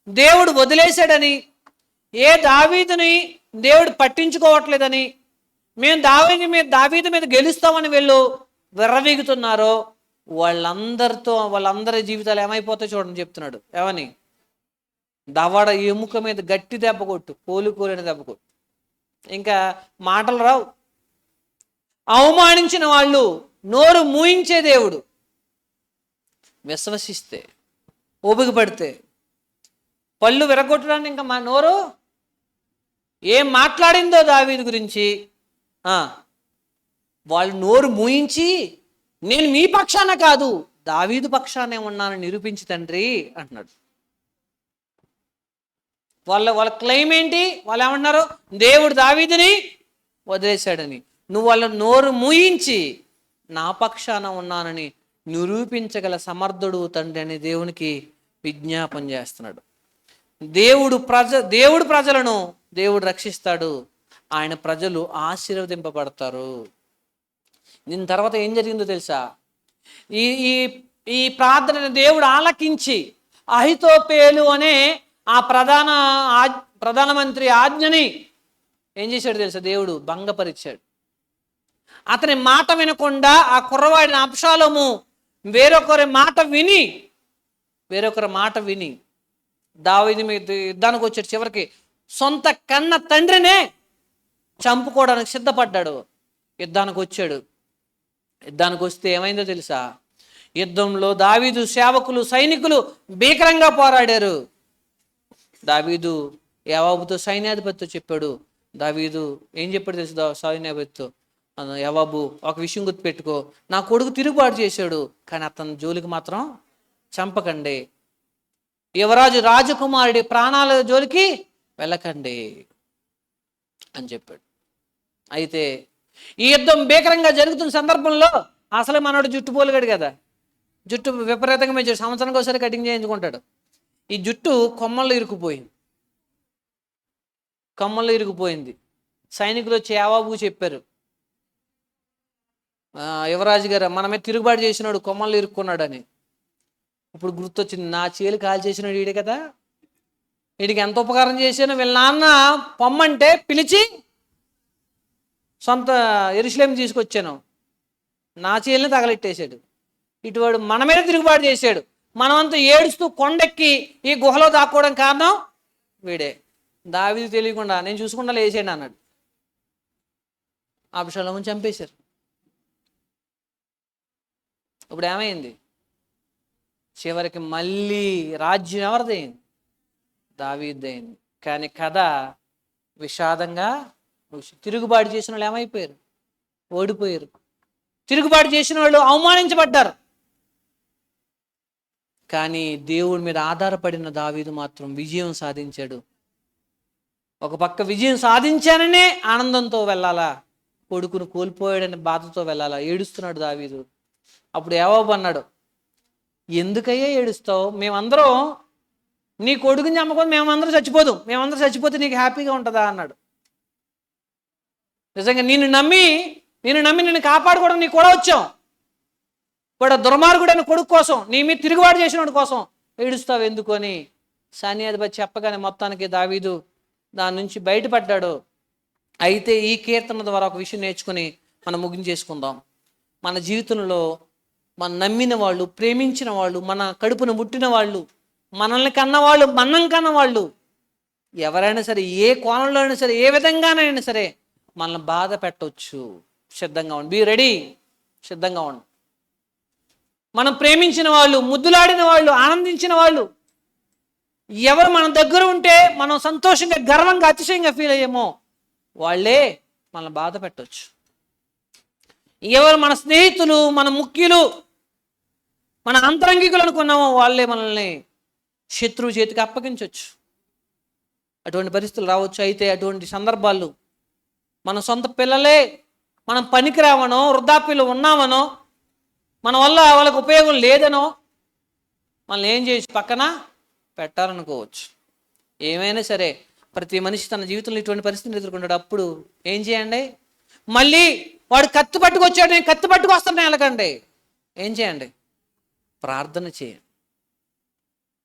దేవుడు వదిలేశాడని, ఏ దావీదుని దేవుడు పట్టించుకోవట్లేదని, మేము దావీదు మీద గెలుస్తామని వీళ్ళు విర్రవీగుతున్నారో వాళ్ళందరి జీవితాలు ఏమైపోతాయి చూడండి చెప్తున్నాడు. ఏమని? దవడ ఎముక మీద గట్టి దెబ్బ కొట్టు, కోలుకోలేని దెబ్బ కొట్టు. ఇంకా మాటలు రావు. అవమానించిన వాళ్ళు నోరు మూయించే దేవుడు. విశ్వసిస్తే, ఓపిక పడితే పళ్ళు విరగొట్టడానికి ఇంకా మా నోరు ఏం మాట్లాడిందో దావీదు గురించి వాళ్ళు నోరు మూయించి, నేను మీ పక్షాన కాదు దావీదు పక్షానే ఉన్నానని నిరూపించి తండ్రి అంటున్నాడు. వాళ్ళ క్లెయిమ్ ఏంటి? వాళ్ళు ఏమన్నారు? దేవుడు దావీదుని వదిలేశాడని. నువ్వు వాళ్ళ నోరు మూయించి నా పక్షాన ఉన్నానని నిరూపించగల సమర్థుడు తండ్రి అని దేవునికి విజ్ఞాపన చేస్తున్నాడు. దేవుడు ప్రజలను దేవుడు రక్షిస్తాడు. ఆయన ప్రజలు ఆశీర్వదింపబడతారు. దీని తర్వాత ఏం జరిగిందో తెలుసా? ఈ ఈ ఈ ప్రార్థనని దేవుడు ఆలకించి అహితోపేలు అనే ఆ ప్రధానమంత్రి ఆజ్ఞని ఏం చేశాడు తెలుసా? దేవుడు భంగపరిచాడు. అతని మాట వినకుండా ఆ కుర్రవాడిని అబ్షాలోము వేరొకరి మాట విని దావీదు మీద యుద్ధానికి వచ్చాడు. చివరికి సొంత కన్న తండ్రినే చంపుకోవడానికి సిద్ధపడ్డాడు. యుద్ధానికి వచ్చాడు. యుద్ధానికి వస్తే ఏమైందో తెలుసా? యుద్ధంలో దావీదు సేవకులు, సైనికులు భీకరంగా పోరాడారు. దావీదు యెహోవాతో సైన్యాధిపతితో చెప్పాడు. దావీదు ఏం చెప్పాడు తెలుసు సైన్యాధిపతితో? యెహోవా, ఒక విషయం గుర్తుపెట్టుకో, నా కొడుకు తిరుగుబాటు చేశాడు, కానీ అతని జోలికి మాత్రం చంపకండి. యువరాజు రాజకుమారుడి ప్రాణాల జోలికి వెళ్ళకండి అని చెప్పాడు. అయితే ఈ యుద్ధం భీకరంగా జరుగుతున్న సందర్భంలో అసలు మనోడు జుట్టు పోలుగాడు కదా, జుట్టు విపరీతంగా పెంచాడు. సంవత్సరానికి ఒకసారి కటింగ్ చేయించుకుంటాడు. ఈ జుట్టు కొమ్మల్లో ఇరుకుపోయింది. సైనికులు వచ్చి యెహోవాకు చెప్పారు, యువరాజు గారు మనమే తిరుగుబాటు చేసినాడు, కొమ్మల్లో ఇరుక్కున్నాడని. ఇప్పుడు గుర్తొచ్చింది, నా చేలు కాల్ చేసినాడు వీడే కదా, వీడికి ఎంత ఉపకారం చేశాను. వీళ్ళ నాన్న పొమ్మంటే పిలిచి సొంత యెరూషలేము తీసుకొచ్చాను, నా చేలిని తగలెట్టేశాడు. ఇటువాడు మన మీద తిరుగుబాటు చేశాడు. మనమంతా ఏడుస్తూ కొండెక్కి ఈ గుహలో దాక్కోవడం కారణం వీడే. దావీదు తెలియకుండా నేను చూసుకుంటా లేచేయండి అన్నాడు. అబ్షాలోముని చంపేశారు. ఇప్పుడు ఏమైంది? చివరికి మళ్ళీ రాజ్యం ఎవరిదైంది? దావీదుదైంది. కానీ కథ విషాదంగా, తిరుగుబాటు చేసిన వాళ్ళు ఏమైపోయారు? ఓడిపోయారు. తిరుగుబాటు చేసిన వాళ్ళు అవమానించబడ్డారు. కానీ దేవుడి మీద ఆధారపడిన దావీదు మాత్రం విజయం సాధించాడు. ఒక పక్క విజయం సాధించాననే ఆనందంతో వెళ్ళాలా, కొడుకును కోల్పోయాడని బాధతో వెళ్ళాలా? ఏడుస్తున్నాడు దావీదు. అప్పుడు యోవాబు అన్నాడు, ఎందుకయ్యా ఏడుస్తావు? మేమందరం నీ కొడుకుని చంపకుండా మేమందరం చచ్చిపోతే నీకు హ్యాపీగా ఉంటుందా అన్నాడు. నిజంగా నిన్ను నమ్మి నిన్ను కాపాడుకోవడం నీకు కూడా వచ్చాం. కూడా దుర్మార్గుడైన కొడుకు కోసం, నీ మీద తిరుగుబాటు చేసిన కోసం ఏడుస్తావు ఎందుకు అని సైన్యాధిపతి చెప్పగానే మొత్తానికి దావీదు దాని నుంచి బయటపడ్డాడు. అయితే ఈ కీర్తన ద్వారా ఒక విషయం నేర్చుకుని మనం ముగించేసుకుందాం. మన జీవితంలో మనం నమ్మిన వాళ్ళు, ప్రేమించిన వాళ్ళు, మన కడుపును ముట్టిన వాళ్ళు, మనల్ని కన్నవాళ్ళు, మనం కన్నవాళ్ళు ఎవరైనా సరే, ఏ కోణంలో అయినా సరే, ఏ విధంగానైనా సరే మనల్ని బాధ పెట్టవచ్చు. సిద్ధంగా ఉండి, బీ రెడీ, సిద్ధంగా ఉండి. మనం ప్రేమించిన వాళ్ళు, ముద్దులాడిన వాళ్ళు, ఆనందించిన వాళ్ళు ఎవరు మన దగ్గర ఉంటే మనం సంతోషంగా, గర్వంగా, అతిశయంగా ఫీల్ అయ్యేమో వాళ్ళే మనల్ని బాధ పెట్టవచ్చు. ఎవరు మన స్నేహితులు, మన ముఖ్యులు, మన అంతరంగికులు అనుకున్నామో వాళ్ళే మనల్ని శత్రువు చేతికి అప్పగించవచ్చు. అటువంటి పరిస్థితులు రావచ్చు. అయితే అటువంటి సందర్భాలు మన సొంత పిల్లలే మనం పనికిరావనో, వృద్ధాప్యలో ఉన్నామనో, మన వల్ల వాళ్ళకి ఉపయోగం లేదనో మనల్ని ఏం చేసి పక్కన పెట్టాలనుకోవచ్చు. ఏమైనా సరే ప్రతి మనిషి తన జీవితంలో ఇటువంటి పరిస్థితిని ఎదుర్కొంటాడు. అప్పుడు ఏం చేయండి? మళ్ళీ వాడు కత్తి పట్టుకొచ్చాడు, నేను కత్తి పట్టుకొస్తాను వెళ్ళకండి. ఏం చేయండి? ప్రార్థన చేయండి.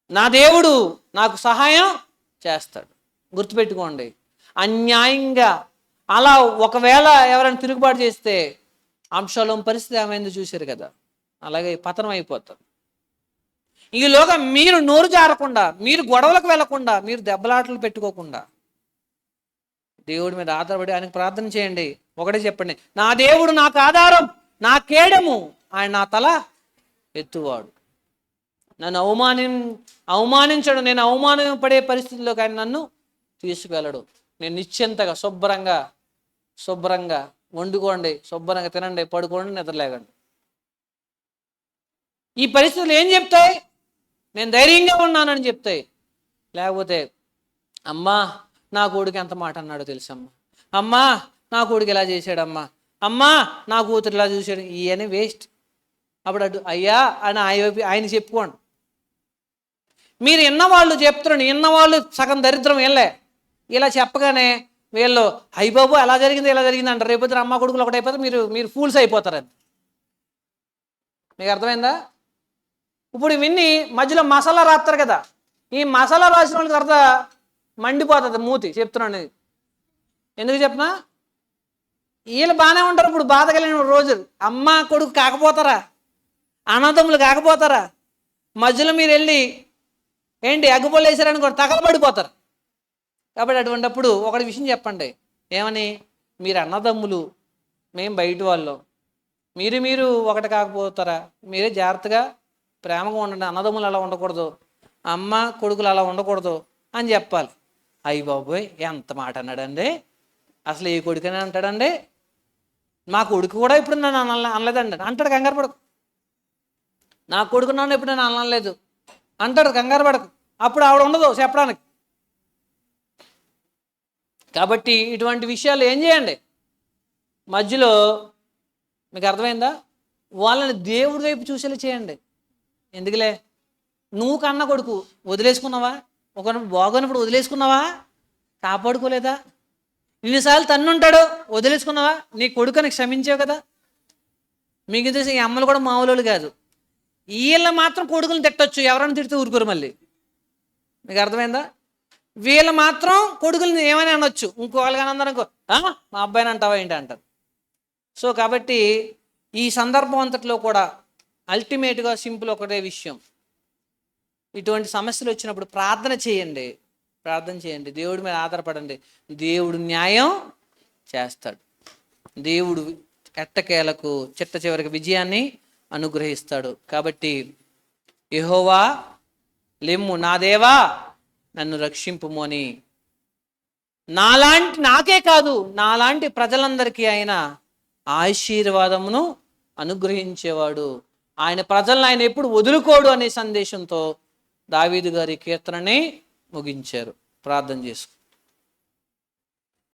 నా దేవుడు నాకు సహాయం చేస్తాడు. గుర్తుపెట్టుకోండి, అన్యాయంగా అలా ఒకవేళ ఎవరైనా తిరుగుబాటు చేస్తే అబ్షాలోము పరిస్థితి ఏమైందో చూశారు కదా, అలాగే పతనం అయిపోతారు. ఈలోగా మీరు నోరు జారకుండా, మీరు గొడవలకు వెళ్లకుండా, మీరు దెబ్బలాటలు పెట్టుకోకుండా దేవుడి మీద ఆధారపడి ఆయనకు ప్రార్థన చేయండి. ఒకటే చెప్పండి, నా దేవుడు నాకు ఆధారం, నా కేడము, ఆయన నా తల ఎత్తువాడు. నన్ను అవమానించడు, నేను అవమానపడే పరిస్థితుల్లోకి ఆయన నన్ను తీసుకువెళ్ళడు. నేను నిశ్చింతగా శుభ్రంగా వండుకోండి, శుభ్రంగా తినండి, పడుకోండి, నిద్రలేగండి. ఈ పరిస్థితులు ఏం చెప్తాయి? నేను ధైర్యంగా ఉన్నానని చెప్తాయి. లేకపోతే అమ్మా నా కొడుకు ఎంత మాట అన్నాడో తెలుసమ్మా, అమ్మా నా కొడుకు ఇలా చేశాడమ్మా, అమ్మా నా కూతురు ఇలా చూశాడు, ఇవన్నీ వేస్ట్. అప్పుడు అయ్యా అని ఆయన చెప్పుకోండి. మీరు ఇన్నవాళ్ళు చెప్తున్నాను, ఇన్నవాళ్ళు సగం దరిద్రం వెళ్ళే ఇలా చెప్పగానే వీళ్ళు అయ్యబాబు ఎలా జరిగింది ఇలా జరిగింది అంటారు. రేపొద్దున అమ్మ కొడుకులు ఒకటైపోతే మీరు ఫూల్స్ అయిపోతారని. మీకు అర్థమైందా? ఇప్పుడు విన్ని మధ్యలో మసాలా రాస్తారు కదా, ఈ మసాలా రాసిన వాళ్ళకి తర్వాత మండిపోతుంది మూతి. చెప్తున్నాను ఎందుకు చెప్పనా, వీళ్ళు బాగానే ఉంటారు. ఇప్పుడు బాధ కలిగిన రోజులు అమ్మ కొడుకు కాకపోతారా, అనాథములు కాకపోతారా, మధ్యలో మీరు వెళ్ళి ఏంటి అగ్గుపొల్లు వేసారని కూడా తగలబడిపోతారు. కాబట్టి అటువంటిప్పుడు ఒకటి విషయం చెప్పండి, ఏమని? మీరు అన్నదమ్ములు, మేము బయట వాళ్ళు, మీరు ఒకటి కాకపోతారా? మీరే జాగ్రత్తగా ప్రేమగా ఉండండి. అన్నదమ్ములు అలా ఉండకూడదు, అమ్మ కొడుకులు అలా ఉండకూడదు అని చెప్పాలి. అయ్య బాబోయ్ ఎంత మాట అన్నాడండి, అసలు ఏ కొడుకనే అంటాడండి, మా కొడుకు కూడా ఇప్పుడు నన్ను అనలేదండి అంటాడు. కంగారు పడకు. నా కొడుకు నన్ను ఎప్పుడు నేను అనలేదు అంటాడు. కంగారు పడకు. అప్పుడు ఆవిడ ఉండదు చెప్పడానికి. కాబట్టి ఇటువంటి విషయాలు ఏం చేయండి, మధ్యలో మీకు అర్థమైందా, వాళ్ళని దేవుడి వైపు చూసేలా చేయండి. ఎందుకులే, నువ్వు కన్న కొడుకు వదిలేసుకున్నావా, ఒకరిని బాగోనప్పుడు వదిలేసుకున్నావా, కాపాడుకోలేదా, ఇన్నిసార్లు తన్నుంటాడు వదిలేసుకున్నావా, నీ కొడుకుని క్షమించావు కదా. మీకు తెలిసి ఈ అమ్మలు కూడా మామూలు కాదు, వీళ్ళ మాత్రం కొడుకుని తిట్టచ్చు, ఎవరైనా తిడితే ఊరుకోరు మళ్ళీ. మీకు అర్థమైందా? వీళ్ళు మాత్రం కొడుకుల్ని ఏమైనా అనొచ్చు, ఇంకో వాళ్ళని అందరూ మా అబ్బాయిని అంటావా ఏంటి అంటారు. సో కాబట్టి ఈ సందర్భం అంతట్లో కూడా అల్టిమేట్గా సింపుల్ ఒకటే విషయం, ఇటువంటి సమస్యలు వచ్చినప్పుడు ప్రార్థన చేయండి. దేవుడి మీద ఆధారపడండి. దేవుడు న్యాయం చేస్తాడు. దేవుడు ఎట్టకేలకు చిట్ట చివరికి విజయాన్ని అనుగ్రహిస్తాడు. కాబట్టి యెహోవా లెమ్ము, నా దేవా నన్ను రక్షింపుము అని నాకే కాదు నాలాంటి ప్రజలందరికీ ఆయన ఆశీర్వాదమును అనుగ్రహించేవాడు. ఆయన ప్రజలను ఆయన ఎప్పుడు వదులుకోడు అనే సందేశంతో దావీదు గారి కీర్తనని ముగించారు. ప్రార్థన చేసుకుందాం.